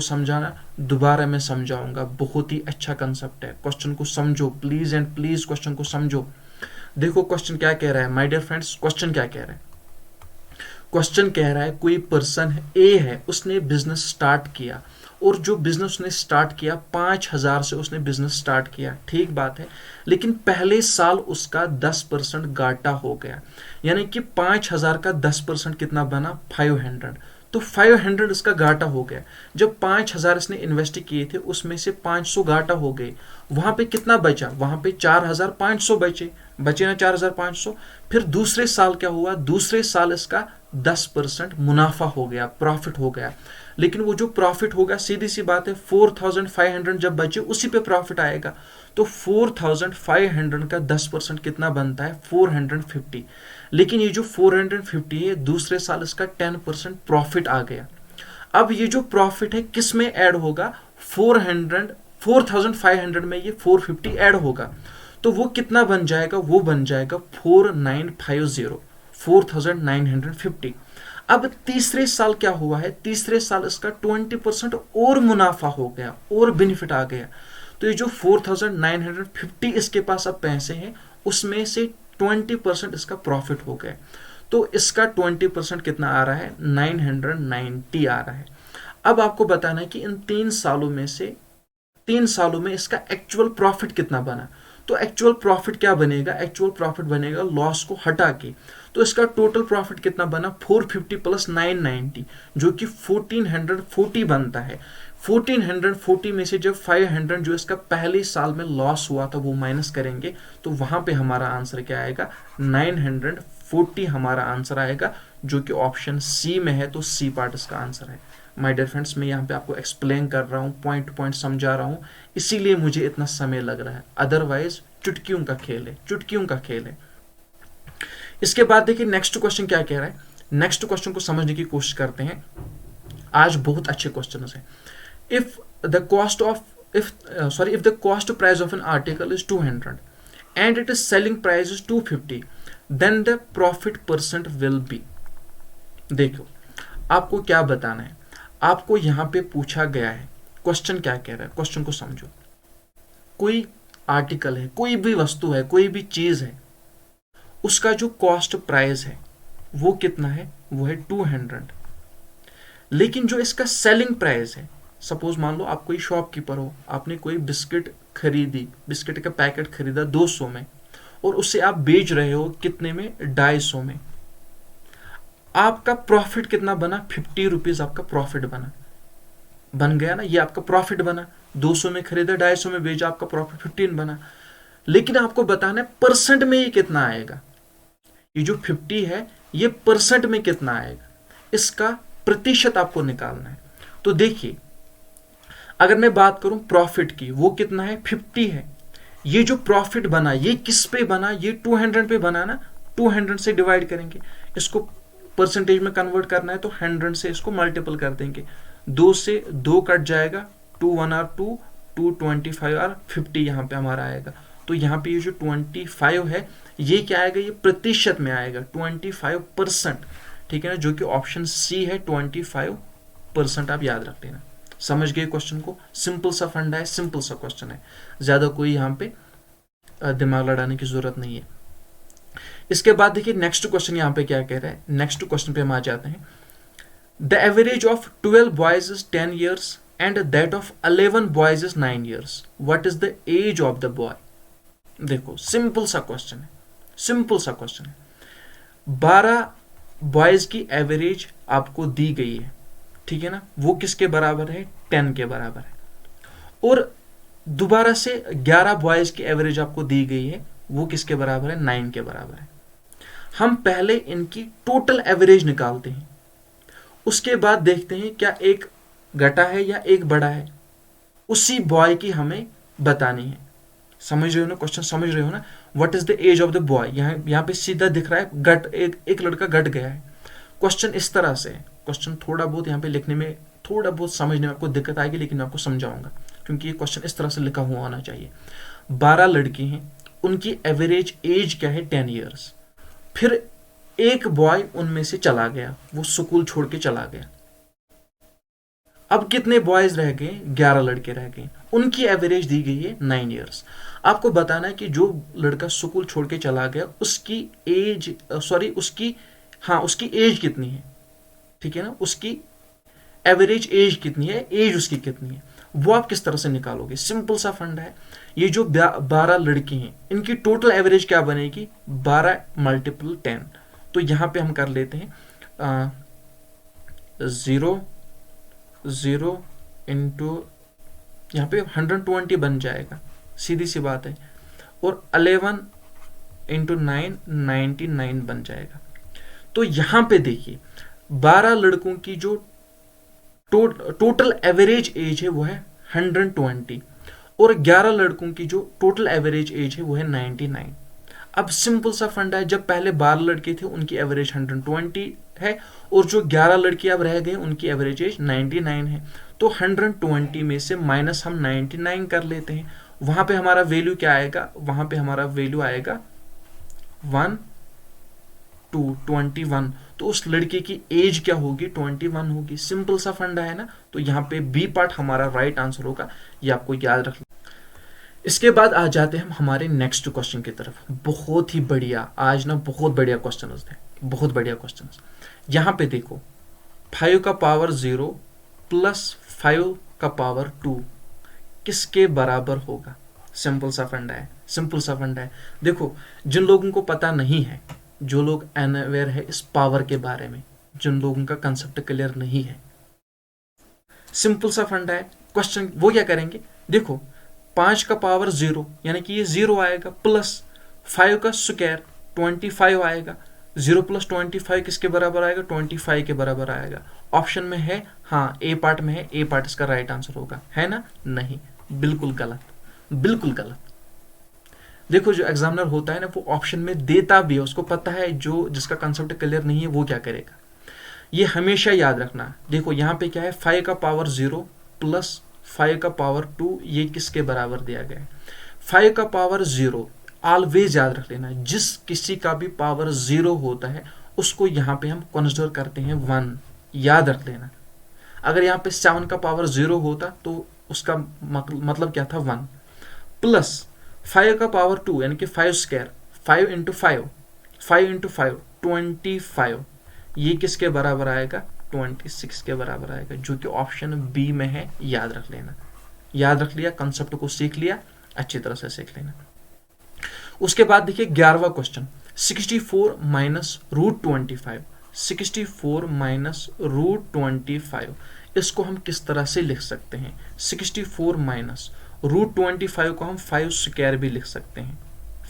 समझाना दोबारा मैं समझाऊंगा, बहुत ही अच्छा कंसेप्ट है, क्वेश्चन को समझो प्लीज एंड प्लीज, क्वेश्चन को समझो। देखो क्वेश्चन क्या कह रहा है माय डियर फ्रेंड्स, क्वेश्चन क्या कह रहा है, क्वेश्चन कह रहा है कोई पर्सन ए है, उसने बिजनेस स्टार्ट किया, और जो बिजनेस उसने स्टार्ट किया 5000 से उसने बिजनेस स्टार्ट किया, ठीक बात है। लेकिन पहले साल उसका 10% घाटा हो गया, यानी कि 5000 का 10% कितना बना, 500। तो 500 इसका घाटा हो गया। जब 5000 इसने इन्वेस्ट किए थे उसमें से 500 घाटा हो गए, वहां पे कितना बचा, वहां पे 4500 बचे ना 4500। फिर दूसरे साल क्या हुआ, दूसरे साल इसका 10% मुनाफा हो गया, प्रॉफिट हो गया। लेकिन वो जो प्रॉफिट होगा सीधी सी बात है, 4500 जब बचे उसी पे प्रॉफिट आएगा। तो 4500 का 10% कितना बनता है, 450। लेकिन ये जो 450 है दूसरे साल इसका 10% प्रॉफिट आ गया। अब ये जो प्रॉफिट है किस में ऐड होगा, 4500 में ये 450 ऐड होगा, तो वो कितना बन जाएगा, वो बन जाएगा 4950, 4950। अब तीसरे साल क्या हुआ है, तीसरे साल इसका 20% और मुनाफा हो गया, और बेनिफिट आ गया। तो ये जो 4950 इसके पास अब पैसे हैं उसमें से 20% इसका प्रॉफिट हो गया। तो इसका 20% कितना आ रहा है, 990 आ रहा है। अब आपको बताना है कि इन 3 सालों में इसका एक्चुअल प्रॉफिट कितना बना। तो एक्चुअल प्रॉफिट क्या बनेगा, एक्चुअल प्रॉफिट बनेगा लॉस को हटा के। तो इसका टोटल प्रॉफिट कितना बना, 450 प्लस 990 जो कि 1440 बनता है। 1440 में से जब 500 जो इसका पहले साल में लॉस हुआ था वो माइनस करेंगे तो वहां पे हमारा आंसर क्या आएगा, 940 हमारा आंसर आएगा, जो कि ऑप्शन सी में है। तो सी पार्ट इसका आंसर है। माय डियर फ्रेंड्स, मैं यहाँ पे आपको एक्सप्लेन कर रहा हूँ, पॉइंट टू पॉइंट समझा रहा हूँ, इसीलिए मुझे इतना समय लग रहा है। अदरवाइज चुटकियों का खेल है, चुटकियों का खेल है। इसके बाद देखिए नेक्स्ट क्वेश्चन क्या कह रहा है। नेक्स्ट क्वेश्चन को समझने की कोशिश करते हैं। आज बहुत अच्छे क्वेश्चन है। If the cost price of an article is 200 and its selling price is 250, then the profit % will be। देखो आपको क्या बताना है, आपको यहां पे पूछा गया है, क्वेश्चन क्या कह रहा है, क्वेश्चन को समझो। कोई आर्टिकल है, कोई भी वस्तु है, कोई भी चीज है, उसका जो कॉस्ट प्राइस है वो कितना है, वो है 200। लेकिन जो इसका सेलिंग प्राइस है, सपोज मान लो आप कोई शॉपकीपर हो, आपने कोई बिस्किट खरीदी, बिस्किट का पैकेट खरीदा 200 में और उसे आप बेच रहे हो कितने में, 250 में। आपका प्रॉफिट कितना बना, 50 रुपीज आपका प्रॉफिट बन गया ना, ये आपका प्रॉफिट बना। 200 में खरीदा, 250 में बेचा, आपका प्रॉफिट 15 बना। लेकिन आपको बताना है परसेंट में ये कितना आएगा, ये जो 50 है ये परसेंट में कितना आएगा, इसका प्रतिशत आपको निकालना है। तो देखिए अगर मैं बात करूं प्रॉफिट की, वो कितना है, 50 है। ये जो प्रॉफिट बना ये किस पे बना, ये 200 पे बना ना, 200 से डिवाइड करेंगे, इसको परसेंटेज में कन्वर्ट करना है तो 100 से इसको मल्टीपल कर देंगे। 2 से 2 कट जाएगा, 2 1 आर 2, 2 25 आर 50 यहाँ पे हमारा आएगा। तो यहाँ पे ये जो 25 है ये क्या आएगा, ये प्रतिशत में आएगा, 25%, ठीक है ना, जो कि ऑप्शन सी है, 25%। आप याद रख लेना। समझ गए क्वेश्चन को, सिंपल सा फंडा है, सिंपल सा क्वेश्चन है, ज्यादा कोई यहाँ पे दिमाग लड़ाने की जरूरत नहीं है। इसके बाद देखिए नेक्स्ट क्वेश्चन यहाँ पे क्या कह रहा है। नेक्स्ट क्वेश्चन पे हम आ जाते हैं। The average of 12 boys is 10 years and that of 11 boys is 9 years। What is the age of the boy. देखो सिंपल सा क्वेश्चन है, सिंपल सा क्वेश्चन है। 12 बॉयज की एवरेज आपको दी गई है, ठीक है ना, वो किसके बराबर है, 10 के बराबर है। और दोबारा से 11 बॉयज की एवरेज आपको दी गई है, वो किसके बराबर है, 9 के बराबर है। हम पहले इनकी टोटल एवरेज निकालते हैं, उसके बाद देखते हैं क्या एक घटा है या एक बढ़ा है, उसी बॉय की हमें बतानी है। समझ रहे हो ना क्वेश्चन, समझ रहे हो ना। What is the age of the boy, यहाँ पे सीधा दिख रहा है घट, एक लड़का घट गया है। क्वेश्चन इस तरह से है। क्वेश्चन थोड़ा बहुत यहाँ पे लिखने में, थोड़ा बहुत समझने में आपको दिक्कत आएगी, लेकिन मैं आपको समझाऊंगा, क्योंकि ये क्वेश्चन इस तरह से लिखा हुआ होना चाहिए। 12 लड़की हैं, उनकी एवरेज एज क्या है, 10 years। फिर एक बॉय उनमें से चला गया, वो स्कूल छोड़ के चला गया। अब कितने बॉयज रह गए, 11 लड़के रह गए, उनकी एवरेज दी गई है 9 years। आपको बताना है कि जो लड़का स्कूल छोड़ के चला गया उसकी एज, उसकी एज कितनी है, ठीक है ना, उसकी एवरेज एज कितनी है, एज उसकी कितनी है, वो आप किस तरह से निकालोगे। सिंपल सा फंड है। ये जो 12 लड़की हैं इनकी टोटल एवरेज क्या बनेगी, 12 × 10। तो यहां पे हम कर लेते हैं 0 0 इंटू, यहाँ पे 120 बन जाएगा, सीधी सी बात है। और 11 × 9 99 बन जाएगा। तो यहां पे देखिए 12 लड़कों की जो टोटल एवरेज एज है वो है 120 और 11 लड़कों की जो टोटल एवरेज एज है वो है 99। अब सिंपल सा फंडा है, जब पहले 12 लड़के थे उनकी एवरेज 120 है और जो 11 लड़के अब रह गए उनकी एवरेज एज 99 है। तो 120 में से माइनस हम 99 कर लेते हैं। वहां पे हमारा वैल्यू क्या आएगा, वहां पे हमारा वैल्यू आएगा 1 2 21। तो उस लड़के की एज क्या होगी, 21 होगी। सिंपल सा फंडा है ना। तो यहाँ पे बी पार्ट हमारा राइट आंसर होगा, ये आपको याद रखना। इसके बाद आ जाते हैं हम हमारे नेक्स्ट क्वेश्चन की तरफ। बहुत ही बढ़िया, आज ना बहुत बढ़िया क्वेश्चन थे, बहुत बढ़िया क्वेश्चन। यहाँ पे देखो, 5 का पावर 0 प्लस 5 का पावर 2 किसके बराबर होगा? सिंपल सा फंडा है, सिंपल सा फंडा है। देखो, जिन लोगों को पता नहीं है, जो लोग अनअवेयर है इस पावर के बारे में, जिन लोगों का कंसेप्ट क्लियर नहीं है, सिंपल सा फंडा है क्वेश्चन। वो क्या करेंगे, देखो 5 का पावर 0 यानी कि ये 0 आएगा, प्लस 5 का स्क्वायर 25 आएगा। 0 प्लस 25 किसके बराबर आएगा? 25 के बराबर आएगा। ऑप्शन में है, हाँ ए पार्ट में है, ए पार्ट इसका राइट आंसर होगा, है ना? नहीं, बिल्कुल गलत, बिल्कुल गलत। देखो, जो एग्जामिनर होता है ना, वो ऑप्शन में देता भी है, उसको पता है जो जिसका कंसेप्ट क्लियर नहीं है वो क्या करेगा। ये हमेशा याद रखना। देखो यहाँ पे क्या है, 5 का पावर 0 प्लस 5 का पावर 2, ये किसके बराबर दिया गया है? 5 का पावर 0 ऑलवेज याद रख लेना, जिस किसी का भी पावर 0 होता है उसको यहाँ पे हम कंसिडर करते हैं 1, याद रख लेना। अगर यहाँ पे 7 का पावर 0 होता तो उसका मतलब क्या था? 1, प्लस 5 का पावर 2 यानी कि 5 स्क्वायर, 5 इंटू 5, 5 इंटू 5 25, ये किसके बराबर आएगा? 26 के बराबर आएगा, जो कि ऑप्शन बी में है। याद रख लेना, याद रख लिया, कंसेप्ट को सीख लिया, अच्छी तरह से सीख लेना। उसके बाद देखिए 11वां question, 64 minus root 25, 64 minus root 25, इसको हम किस तरह से लिख सकते हैं? 64 माइनस रूट 25 को हम 5 स्क्वायर भी लिख सकते हैं,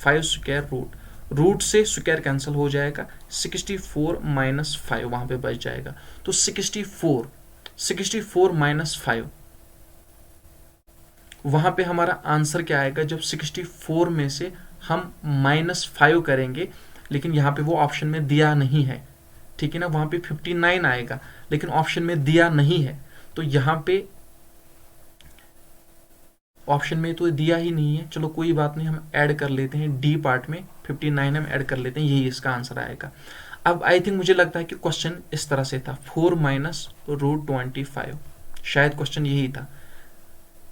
5 स्क्वायर रूट, रूट से स्क्वायर कैंसिल हो जाएगा, 64 माइनस 5 वहां पे बच जाएगा। तो 64 माइनस 5, वहां पे हमारा आंसर क्या आएगा? जब 64 में से हम माइनस 5 करेंगे, लेकिन यहाँ पे वो ऑप्शन में दिया नहीं है, ठीक है ना? वहां पे 59 आएगा, लेकिन ऑप्शन में दिया नहीं है, तो यहाँ पे ऑप्शन में तो दिया ही नहीं है। चलो कोई बात नहीं, हम ऐड कर लेते हैं डी पार्ट में, 59 हम ऐड कर लेते हैं, यही इसका आंसर आएगा। अब आई थिंक मुझे लगता है कि क्वेश्चन इस तरह से था, 4 माइनस रूट 25, शायद क्वेश्चन यही था।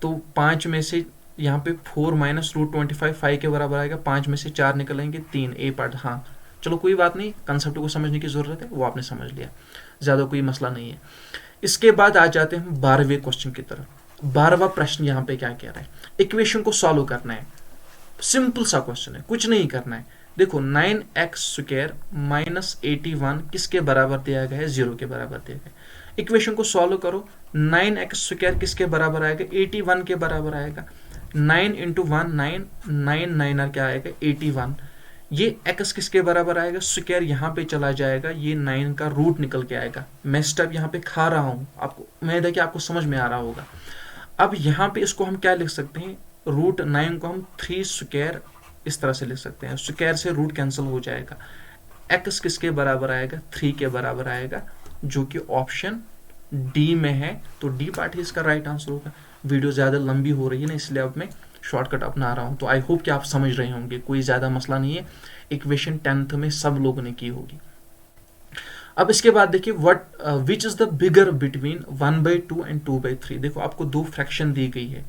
तो 5 में से यहाँ पे 4 माइनस रूट 25 5 के बराबर आएगा, 5 में से 4 निकलेंगे, 3 ए पार्ट। हाँ चलो कोई बात नहीं, कंसेप्ट को समझने की जरूरत है, वो आपने समझ लिया, ज़्यादा कोई मसला नहीं है। इसके बाद आ जाते हैं हम 12वें क्वेश्चन की तरफ। 12वां प्रश्न यहाँ पे क्या कह रहा है? इक्वेशन को सॉल्व करना है, सिंपल सा क्वेश्चन है, कुछ नहीं करना है। देखो 9x स्क्वायर माइनस 81 किसके बराबर दिया गया है? 0 के बराबर दिया गया है। इक्वेशन को सॉल्व करो, 9x स्क्वायर किसके बराबर आएगा? 81 के बराबर आएगा। 9 इंटू 1 9, 9 9 क्या आएगा? 81। ये x किसके बराबर आएगा? स्क्वायर यहाँ पे चला जाएगा, ये 9 का रूट निकल के आएगा। मैं स्टेप यहाँ पे खा रहा हूँ, आपको उम्मीद है कि आपको समझ में आ रहा होगा। अब यहाँ पे इसको हम क्या लिख सकते हैं? रूट 9 को हम 3 स्क्वायर इस तरह से लिख सकते हैं, स्क्वायर से रूट कैंसिल हो जाएगा। x किसके बराबर आएगा? 3 के बराबर आएगा, जो कि ऑप्शन डी में है। तो डी पार्ट ही इसका राइट आंसर होगा। वीडियो ज़्यादा लंबी हो रही है ना, इसलिए अब मैं शॉर्टकट अपना रहा हूँ। तो आई होप कि आप समझ रहे होंगे, कोई ज़्यादा मसला नहीं है। इक्वेशन 10th में सब लोगों ने की होगी। अब इसके बाद देखिए, what which is the bigger between 1/2 and 2/3। देखो आपको दो फ्रैक्शन दी गई है,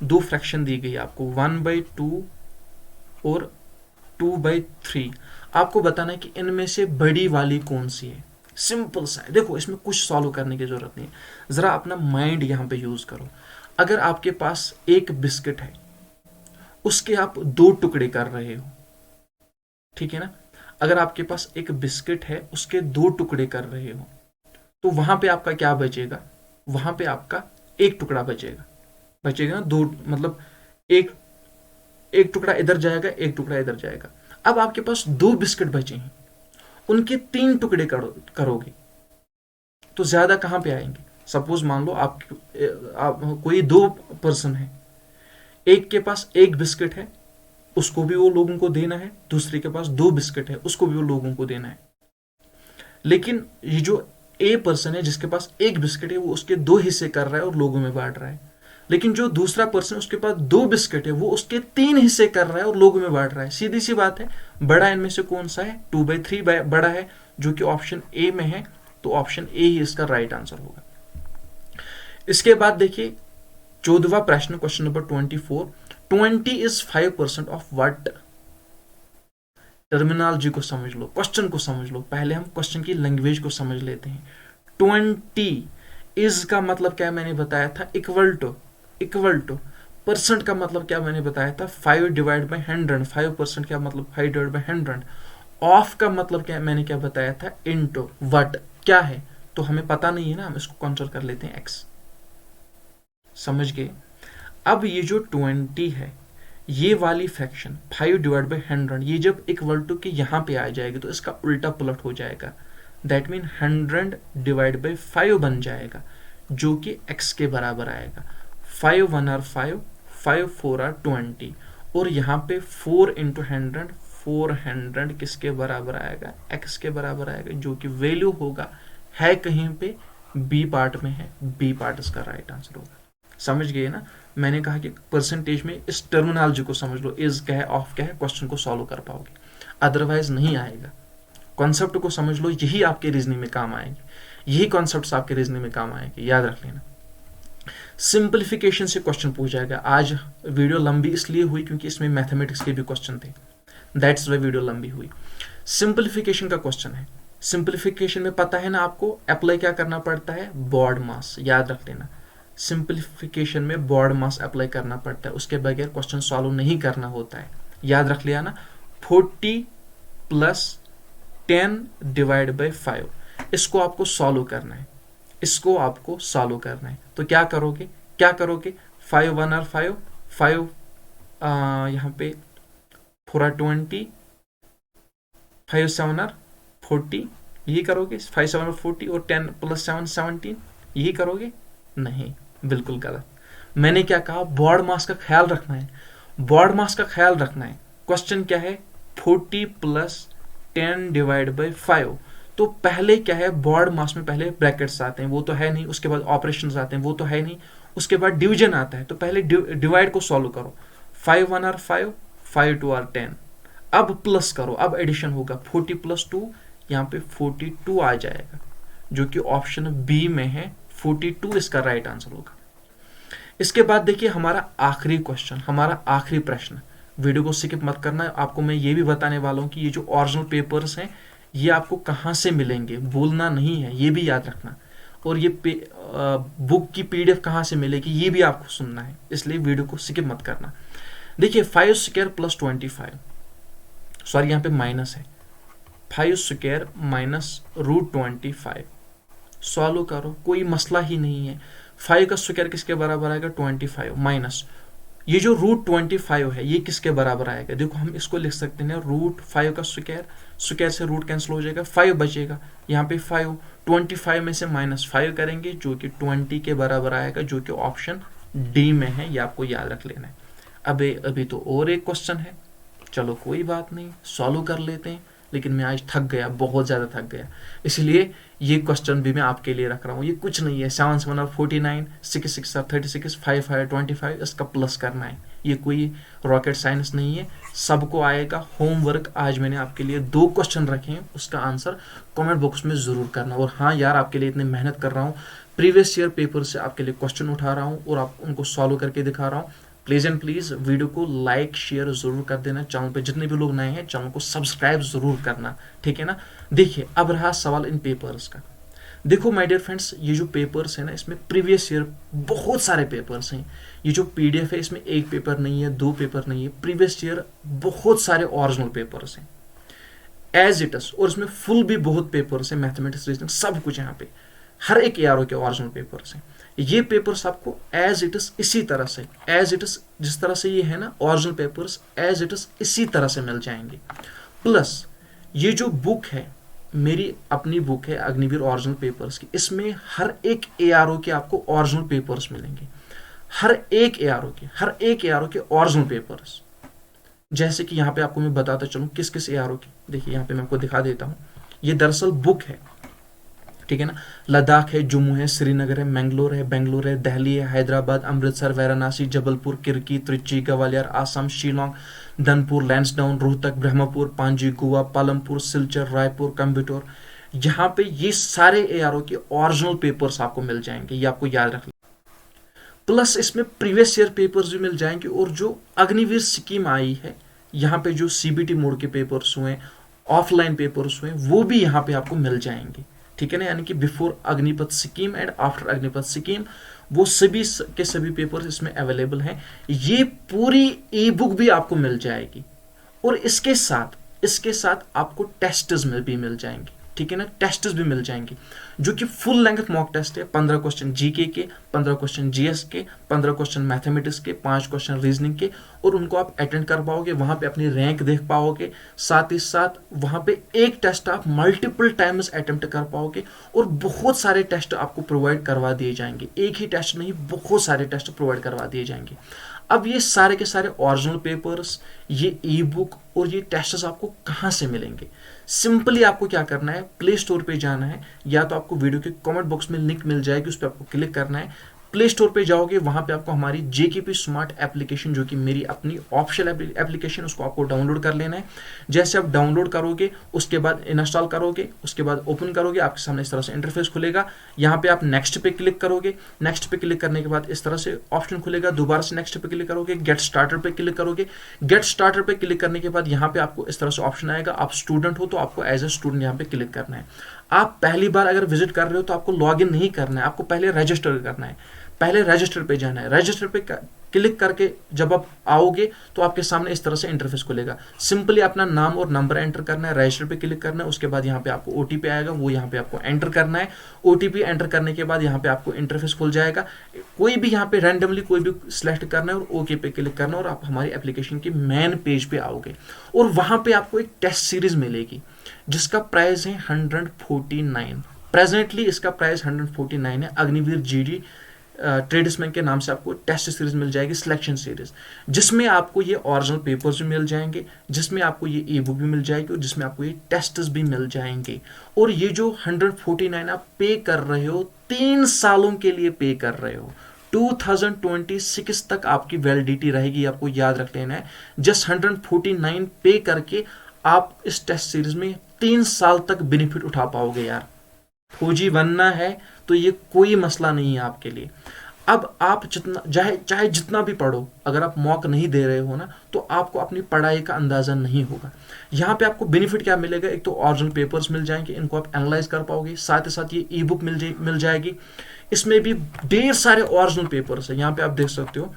दो फ्रैक्शन दी गई है आपको, 1/2 और 2/3। आपको बताना है कि इनमें से बड़ी वाली कौन सी है। सिंपल सा है, देखो इसमें कुछ सॉल्व करने की जरूरत नहीं है, जरा अपना माइंड यहाँ पे यूज करो। अगर आपके पास एक बिस्किट है, उसके आप 2 टुकड़े कर रहे हो, ठीक है ना? अगर आपके पास एक बिस्किट है, उसके 2 टुकड़े कर रहे हो, तो वहां पे आपका क्या बचेगा? वहां पे आपका एक टुकड़ा बचेगा, बचेगा ना? दो मतलब एक एक टुकड़ा इधर जाएगा, एक टुकड़ा इधर जाएगा। अब आपके पास 2 बिस्किट बचे हैं, उनके 3 टुकड़े करोगे तो ज्यादा कहां पे आएंगे? सपोज मान लो आप कोई 2 पर्सन है, एक के पास एक बिस्किट है, उसको भी वो लोगों को देना है, दूसरे के पास 2 बिस्किट है, उसको भी वो लोगों को देना है। लेकिन ये जो ए पर्सन है जिसके पास एक बिस्किट है, वो उसके 2 हिस्से कर रहा है और लोगों में बांट रहा है। लेकिन जो दूसरा पर्सन उसके पास 2 बिस्किट है, वो उसके 3 हिस्से कर रहा है और लोगों में बांट रहा है। सीधी सी बात है, बड़ा इनमें से कौन सा है? 2/3 बड़ा है, जो कि ऑप्शन ए में है। तो ऑप्शन ए ही इसका राइट आंसर होगा। इसके बाद देखिए 14वां प्रश्न, question number 24। 20 is 5% of what? Terminology को समझ लो, क्वेश्चन को समझ लो, पहले हम क्वेश्चन की लैंग्वेज को समझ लेते हैं। 20 इज का मतलब क्या मैंने बताया था, इक्वल टू परसेंट का मतलब क्या मैंने बताया था, 5 डिवाइड बाई 100। 5% क्या मतलब 5 डिवाइड बाई 100। ऑफ का मतलब क्या मैंने क्या बताया था, इनटू व्हाट क्या है, तो हमें पता नहीं है ना, हम इसको कंसिडर कर लेते हैं x। समझ गए? अब ये जो 20 है, ये वाली फ्रैक्शन 5 डिवाइड बाई 100, ये जब इक्वल टू के यहाँ पे आ जाएगी तो इसका उल्टा पलट हो जाएगा। दैट मीन 100 डिवाइड बाई 5 बन जाएगा, जो कि x के बराबर आएगा। 5 1 आर 5, 5 4 आर 20, और यहाँ पे 4 इंटू 100, 400 किसके बराबर आएगा, x के बराबर आएगा, जो कि वैल्यू होगा है कहीं पे बी पार्ट में है, बी पार्ट इसका राइट आंसर होगा। समझ गए ना? मैंने कहा कि परसेंटेज में इस टर्मिनोलॉजी को समझ लो, इज क्या है, ऑफ क्या है, क्वेश्चन को सॉल्व कर पाओगे, अदरवाइज नहीं आएगा। कॉन्सेप्ट को समझ लो, यही आपके रीजनिंग में काम आएगी, यही कॉन्सेप्ट आपके रीजनिंग में काम आएंगे, याद रख लेना। सिंप्लीफिकेशन से क्वेश्चन पूछ जाएगा। आज वीडियो लंबी इसलिए हुई क्योंकि इसमें मैथमेटिक्स के भी क्वेश्चन थे, दैट्स वाई वीडियो लंबी हुई। सिंप्लीफिकेशन का क्वेश्चन है। सिंप्लीफिकेशन में पता है ना आपको अप्लाई क्या करना पड़ता है, बॉड मास, याद रख लेना। सिंप्लीफिकेशन में बॉड मास अप्लाई करना पड़ता है, उसके बगैर क्वेश्चन सॉल्व नहीं करना होता है, याद रख लिया ना। 40 प्लस 10 डिवाइड बाई 5, इसको आपको सॉल्व करना है, इसको आपको सॉल्व करना है। तो क्या करोगे, 5 1 आर 5, 5 यहाँ पे 4 आर 20, 5 7 आर 40, यही करोगे। 5 7 आर 40 और 10 प्लस 7 17, यही करोगे? नहीं, बिल्कुल गलत। मैंने क्या कहा, बॉड मास का ख्याल रखना है, बॉड मास का ख्याल रखना है। क्वेश्चन क्या है, 40 प्लस 10 डिवाइड बाई 5। तो पहले क्या है, बॉड मास में पहले ब्रैकेट्स आते हैं, वो तो है नहीं, उसके बाद ऑपरेशंस आते हैं, वो तो है नहीं, उसके बाद डिवीजन आता है। तो पहले डिवाइड को सॉल्व करो, 5 1 आर 5, 5 2 आर 10। अब प्लस करो, अब एडिशन होगा, 40 प्लस 2, यहाँ पे 42 आ जाएगा, जो कि ऑप्शन बी में है, 42 इसका राइट आंसर होगा। इसके बाद देखिए हमारा आखिरी क्वेश्चन, हमारा आखिरी प्रश्न। वीडियो को स्किप मत करना, आपको मैं ये भी बताने वाला हूँ कि ये जो ओरिजिनल पेपर्स हैं ये आपको कहाँ से मिलेंगे, भूलना नहीं है, ये भी याद रखना। और ये बुक की पीडीएफ कहाँ से मिलेगी ये भी आपको सुनना है, इसलिए वीडियो को स्किप मत करना। देखिए 5 स्क्वायर प्लस 25, सॉरी यहाँ पे माइनस है, 5 स्क्वायर माइनस रूट 25, सॉल्व करो, कोई मसला ही नहीं है। 5 का स्क्वायर किसके बराबर आएगा, 25, माइनस ये जो रूट 25 है ये किसके बराबर आएगा, देखो हम इसको लिख सकते हैं रूट 5 का स्क्वायर, स्क्वायर से रूट कैंसिल हो जाएगा, 5 बचेगा, यहाँ पे 5, 25 में से -5 करेंगे जो कि 20 के बराबर आएगा, जो कि ऑप्शन डी में है, ये आपको याद रख लेना है। अभी तो और एक क्वेश्चन है, चलो कोई बात नहीं, सॉल्व कर लेते हैं, लेकिन मैं आज थक गया, बहुत ज़्यादा थक गया, इसलिए ये क्वेश्चन भी मैं आपके लिए रख रहा हूँ। ये कुछ नहीं है, 7 7 और 49, 6 6 और 36, 5 5 25, इसका प्लस करना है, ये कोई रॉकेट साइंस नहीं है, सबको आएगा। होमवर्क आज मैंने आपके लिए 2 क्वेश्चन रखे हैं, उसका आंसर कमेंट बॉक्स में ज़रूर करना। और हाँ यार, आपके लिए इतनी मेहनत कर रहा हूँ, प्रीवियस ईयर पेपर से आपके लिए क्वेश्चन उठा रहा हूँ और आप उनको सॉल्व करके दिखा रहा हूँ। प्लीज़ एंड प्लीज़ वीडियो को लाइक शेयर ज़रूर कर देना, चैनल पे जितने भी लोग नए हैं चैनल को सब्सक्राइब ज़रूर करना, ठीक है ना। देखिए अब रहा सवाल इन पेपर्स का। देखो माय डियर फ्रेंड्स, ये जो पेपर्स है ना, इसमें प्रीवियस ईयर बहुत सारे पेपर्स हैं। ये जो पीडीएफ है इसमें 1 पेपर नहीं है, 2 पेपर नहीं है, प्रीवियस ईयर बहुत सारे ओरिजिनल पेपर्स हैं एज इट इज, और इसमें फुल भी बहुत पेपर्स हैं, मैथमेटिक्स रीजनिंग सब कुछ, यहाँ पे हर एक ARO के ओरिजिनल पेपर्स हैं। ये पेपर्स आपको एज इट इज इसी तरह से, एज इट इज जिस तरह से ये है ना original papers, as it is इसी तरह से मिल जाएंगे। प्लस ये जो बुक है, मेरी अपनी बुक है अग्निवीर ओरिजिनल पेपर्स की, इसमें हर एक ARO के आपको ओरिजिनल पेपर्स मिलेंगे, हर एक ARO के ओरिजिनल पेपर्स। जैसे कि यहाँ पे आपको मैं बताता चलूँ किस किस ARO की, देखिए यहाँ पे मैं आपको दिखा देता हूँ। ये दरअसल बुक है, ठीक है ना। लद्दाख है, जम्मू है, श्रीनगर है, बेंगलोर है, दिल्ली है, हैदराबाद, अमृतसर, वाराणसी, जबलपुर, किरकी, त्रिची, ग्वालियर, आसाम, शिलोंग, धनपुर, लैंसडाउन, रोहतक, ब्रह्मपुर, पांजी, गोवा, पालमपुर, सिलचर, रायपुर, कम्बटोर, यहाँ पे ये सारे ARO के ओरिजिनल पेपर्स आपको मिल जाएंगे, ये आपको याद रखना। प्लस इसमें प्रीवियस ईयर पेपर्स भी मिल जाएंगे, और जो अग्निवीर स्कीम आई है यहाँ पे जो सीबीटी मोड के पेपर्स हुए, ऑफलाइन पेपर्स हुए, वो भी यहाँ पे आपको मिल जाएंगे, ठीक है ना। यानी कि before Agnipath scheme and after Agnipath scheme वो सभी के सभी पेपर्स इसमें अवेलेबल हैं। ये पूरी ई बुक भी आपको मिल जाएगी, और इसके साथ आपको टेस्ट्स में भी मिल जाएंगे, ठीक है ना। टेस्ट्स भी मिल जाएंगे जो कि फुल लेंथ मॉक टेस्ट है। 15 क्वेश्चन जीके के, 15 क्वेश्चन जीएस के, 15 क्वेश्चन मैथमेटिक्स के, 5 क्वेश्चन रीजनिंग के, और उनको आप अटेंड कर पाओगे, वहां पे अपनी रैंक देख पाओगे। साथ ही साथ वहां पे एक टेस्ट आप मल्टीपल टाइम्स अटेम्प्ट कर पाओगे, और बहुत सारे टेस्ट आपको प्रोवाइड करवा दिए जाएंगे। एक ही टेस्ट नहीं, बहुत सारे टेस्ट प्रोवाइड करवा दिए जाएंगे। अब ये सारे के सारे ओरिजिनल पेपर्स, ये ई बुक और ये टेस्ट्स आपको कहाँ से मिलेंगे? सिंपली आपको क्या करना है, प्ले स्टोर पे जाना है, या तो आपको वीडियो के कमेंट बॉक्स में लिंक मिल जाएगी, उस पर आपको क्लिक करना है। प्ले स्टोर पे जाओगे, वहां पे आपको हमारी जेकेपी स्मार्ट एप्लीकेशन, जो कि मेरी अपनी ऑफिशियल एप्लीकेशन, उसको आपको डाउनलोड कर लेना है। जैसे आप डाउनलोड करोगे, उसके बाद इंस्टॉल करोगे, उसके बाद ओपन करोगे, आपके सामने इस तरह से इंटरफेस खुलेगा। यहाँ पे आप नेक्स्ट पे क्लिक करोगे, नेक्स्ट पे क्लिक करने के बाद इस तरह से ऑप्शन खुलेगा। दोबारा से नेक्स्ट पे क्लिक करोगे, गेट स्टार्टर पे क्लिक करोगे। गेट स्टार्टर पे क्लिक करने के बाद यहाँ पे आपको इस तरह से ऑप्शन आएगा। आप स्टूडेंट हो तो आपको एज ए स्टूडेंट यहाँ पे क्लिक करना है। आप पहली बार अगर विजिट कर रहे हो तो आपको लॉग इन नहीं करना है, आपको पहले रजिस्टर करना है। पहले रजिस्टर पे जाना है। रजिस्टर पे क्लिक करके जब आप आओगे तो आपके सामने इस तरह से इंटरफेस खुलेगा। सिंपली अपना नाम और नंबर एंटर करना है, रजिस्टर पे क्लिक करना है। उसके बाद यहाँ पे आपको ओटीपी आएगा, वो यहाँ पे आपको एंटर करना है। ओटीपी एंटर करने के बाद यहाँ पे आपको इंटरफेस खुल जाएगा। कोई भी यहाँ पे रैंडमली कोई भी सिलेक्ट करना है और ओके पे क्लिक करना है, और आप हमारी एप्लीकेशन के मेन पेज पे आओगे, और वहां पे आपको एक टेस्ट सीरीज मिलेगी जिसका प्राइस है 149। प्रेजेंटली इसका प्राइस 149 है। अग्निवीर जीडी ट्रेड्समैन के नाम से आपको टेस्ट सीरीज मिल जाएगी, सिलेक्शन सीरीज, जिसमें आपको ये ओरिजिनल पेपर्स भी मिल जाएंगे, जिसमें आपको ये ई बुक भी मिल जाएगी, और जिसमें आपको ये टेस्ट्स भी मिल जाएंगे। और ये जो 149 आप पे कर रहे हो, 3 सालों के लिए पे कर रहे हो। 2026 तक आपकी वैलिडिटी रहेगी, आपको याद रख लेना है। जस्ट 149 पे करके आप इस टेस्ट सीरीज में 3 साल तक बेनिफिट उठा पाओगे यार। फौजी बनना है तो ये कोई मसला नहीं है आपके लिए। अब आप जितना चाहे जितना भी पढ़ो, अगर आप मॉक नहीं दे रहे हो ना, तो आपको अपनी पढ़ाई का अंदाजा नहीं होगा। यहाँ पे आपको बेनिफिट क्या मिलेगा? एक तो ओरिजिनल पेपर्स मिल जाएंगे, इनको आप एनालाइज कर पाओगे। साथ ही साथ ये ई बुक मिल जाएगी, इसमें भी ढेर सारे ओरिजिनल पेपर्स है। यहाँ पे आप देख सकते हो,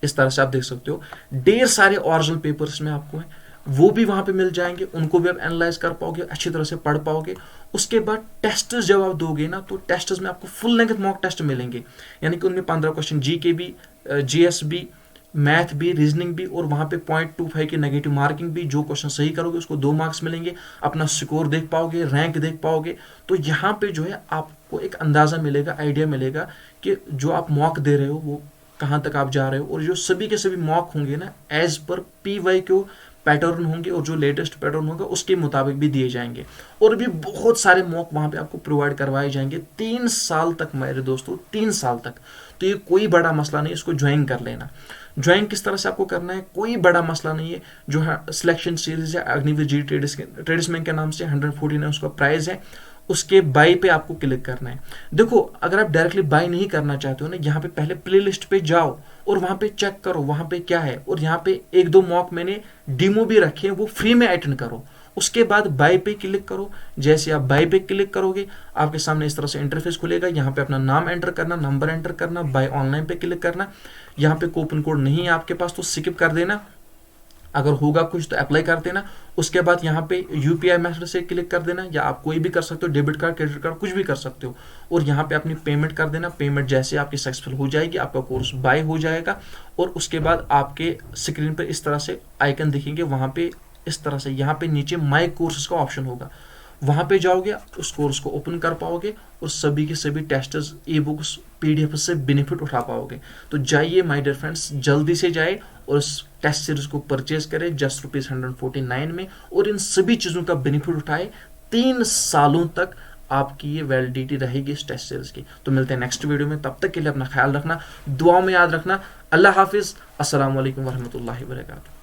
इस तरह से आप देख सकते हो, ढेर सारे ओरिजिनल पेपर्स में आपको है, वो भी वहां पे मिल जाएंगे, उनको भी आप एनालाइज कर पाओगे, अच्छी तरह से पढ़ पाओगे। उसके बाद टेस्ट जब आप दोगे ना, तो टेस्ट में आपको फुल लेंथ मॉक टेस्ट मिलेंगे, यानी कि उनमें 15 क्वेश्चन जी के भी, जीएस भी, मैथ भी, रीजनिंग भी, और वहां पे 0.25 की नेगेटिव मार्किंग भी। जो क्वेश्चन सही करोगे उसको 2 मार्क्स मिलेंगे, अपना स्कोर देख पाओगे, रैंक देख पाओगे। तो यहाँ पे जो है आपको एक अंदाजा मिलेगा, आइडिया मिलेगा कि जो आप मॉक दे रहे हो वो कहाँ तक आप जा रहे हो। और जो सभी के सभी मॉक होंगे ना, एज पर PYQ पैटर्न होंगे, और जो लेटेस्ट पैटर्न होगा उसके मुताबिक भी दिए जाएंगे। और भी बहुत सारे मॉक वहां पे आपको प्रोवाइड करवाए जाएंगे 3 साल तक मेरे दोस्तों, 3 साल तक। तो ये कोई बड़ा मसला नहीं, इसको ज्वाइन कर लेना। ज्वाइन किस तरह से आपको करना है, कोई बड़ा मसला नहीं है। जो है सिलेक्शन सीरीज है अग्निवीर जी ट्रेड्समैन के नाम से 149 उसका प्राइस है। उसके बाई पे आपको क्लिक करना है। देखो, अगर आप डायरेक्टली बाई नहीं करना चाहते हो ना, यहाँ पे पहले प्ले लिस्ट पे जाओ और वहां पे चेक करो वहां पे क्या है, और यहाँ पे 1-2 मॉक मैंने डिमो भी रखे हैं, वो फ्री में अटेंड करो। उसके बाद बाय पे क्लिक करो। जैसे आप बाय पे क्लिक करोगे, आपके सामने इस तरह से इंटरफेस खुलेगा। यहाँ पे अपना नाम एंटर करना, नंबर एंटर करना, बाय ऑनलाइन पे क्लिक करना। यहाँ पे कूपन कोड नहीं है आपके पास तो स्किप कर देना, अगर होगा कुछ तो अप्लाई कर देना। उसके बाद यहाँ पे UPI मेथड से क्लिक कर देना, या आप कोई भी कर सकते हो, डेबिट कार्ड, क्रेडिट कार्ड, कुछ भी कर सकते हो। और यहाँ पे अपनी पेमेंट कर देना। पेमेंट जैसे आपकी सक्सेसफुल हो जाएगी, आपका कोर्स बाय हो जाएगा। और उसके बाद आपके स्क्रीन पर इस तरह से आइकन दिखेंगे, वहाँ पे इस तरह से यहाँ पे नीचे माई कोर्सेज का ऑप्शन होगा, वहां पे जाओगे, उस कोर्स को ओपन कर पाओगे और सभी के सभी टेस्ट्स, ई बुक्स, PDF से बेनिफिट उठा पाओगे। तो जाइए माय डियर फ्रेंड्स, जल्दी से जाए और इस टेस्ट सीरीज को परचेज करें जस्ट ₹149 में, और इन सभी चीजों का बेनिफिट उठाए। 3 सालों तक आपकी ये वैलिडिटी रहेगी इस टेस्ट सीरीज की। तो मिलते हैं नेक्स्ट वीडियो में, तब तक के लिए अपना ख्याल रखना, दुआओं में याद रखना। अल्लाह हाफिज, अस्सलाम वालेकुम वरहमतुल्लाहि वबरकातुहू।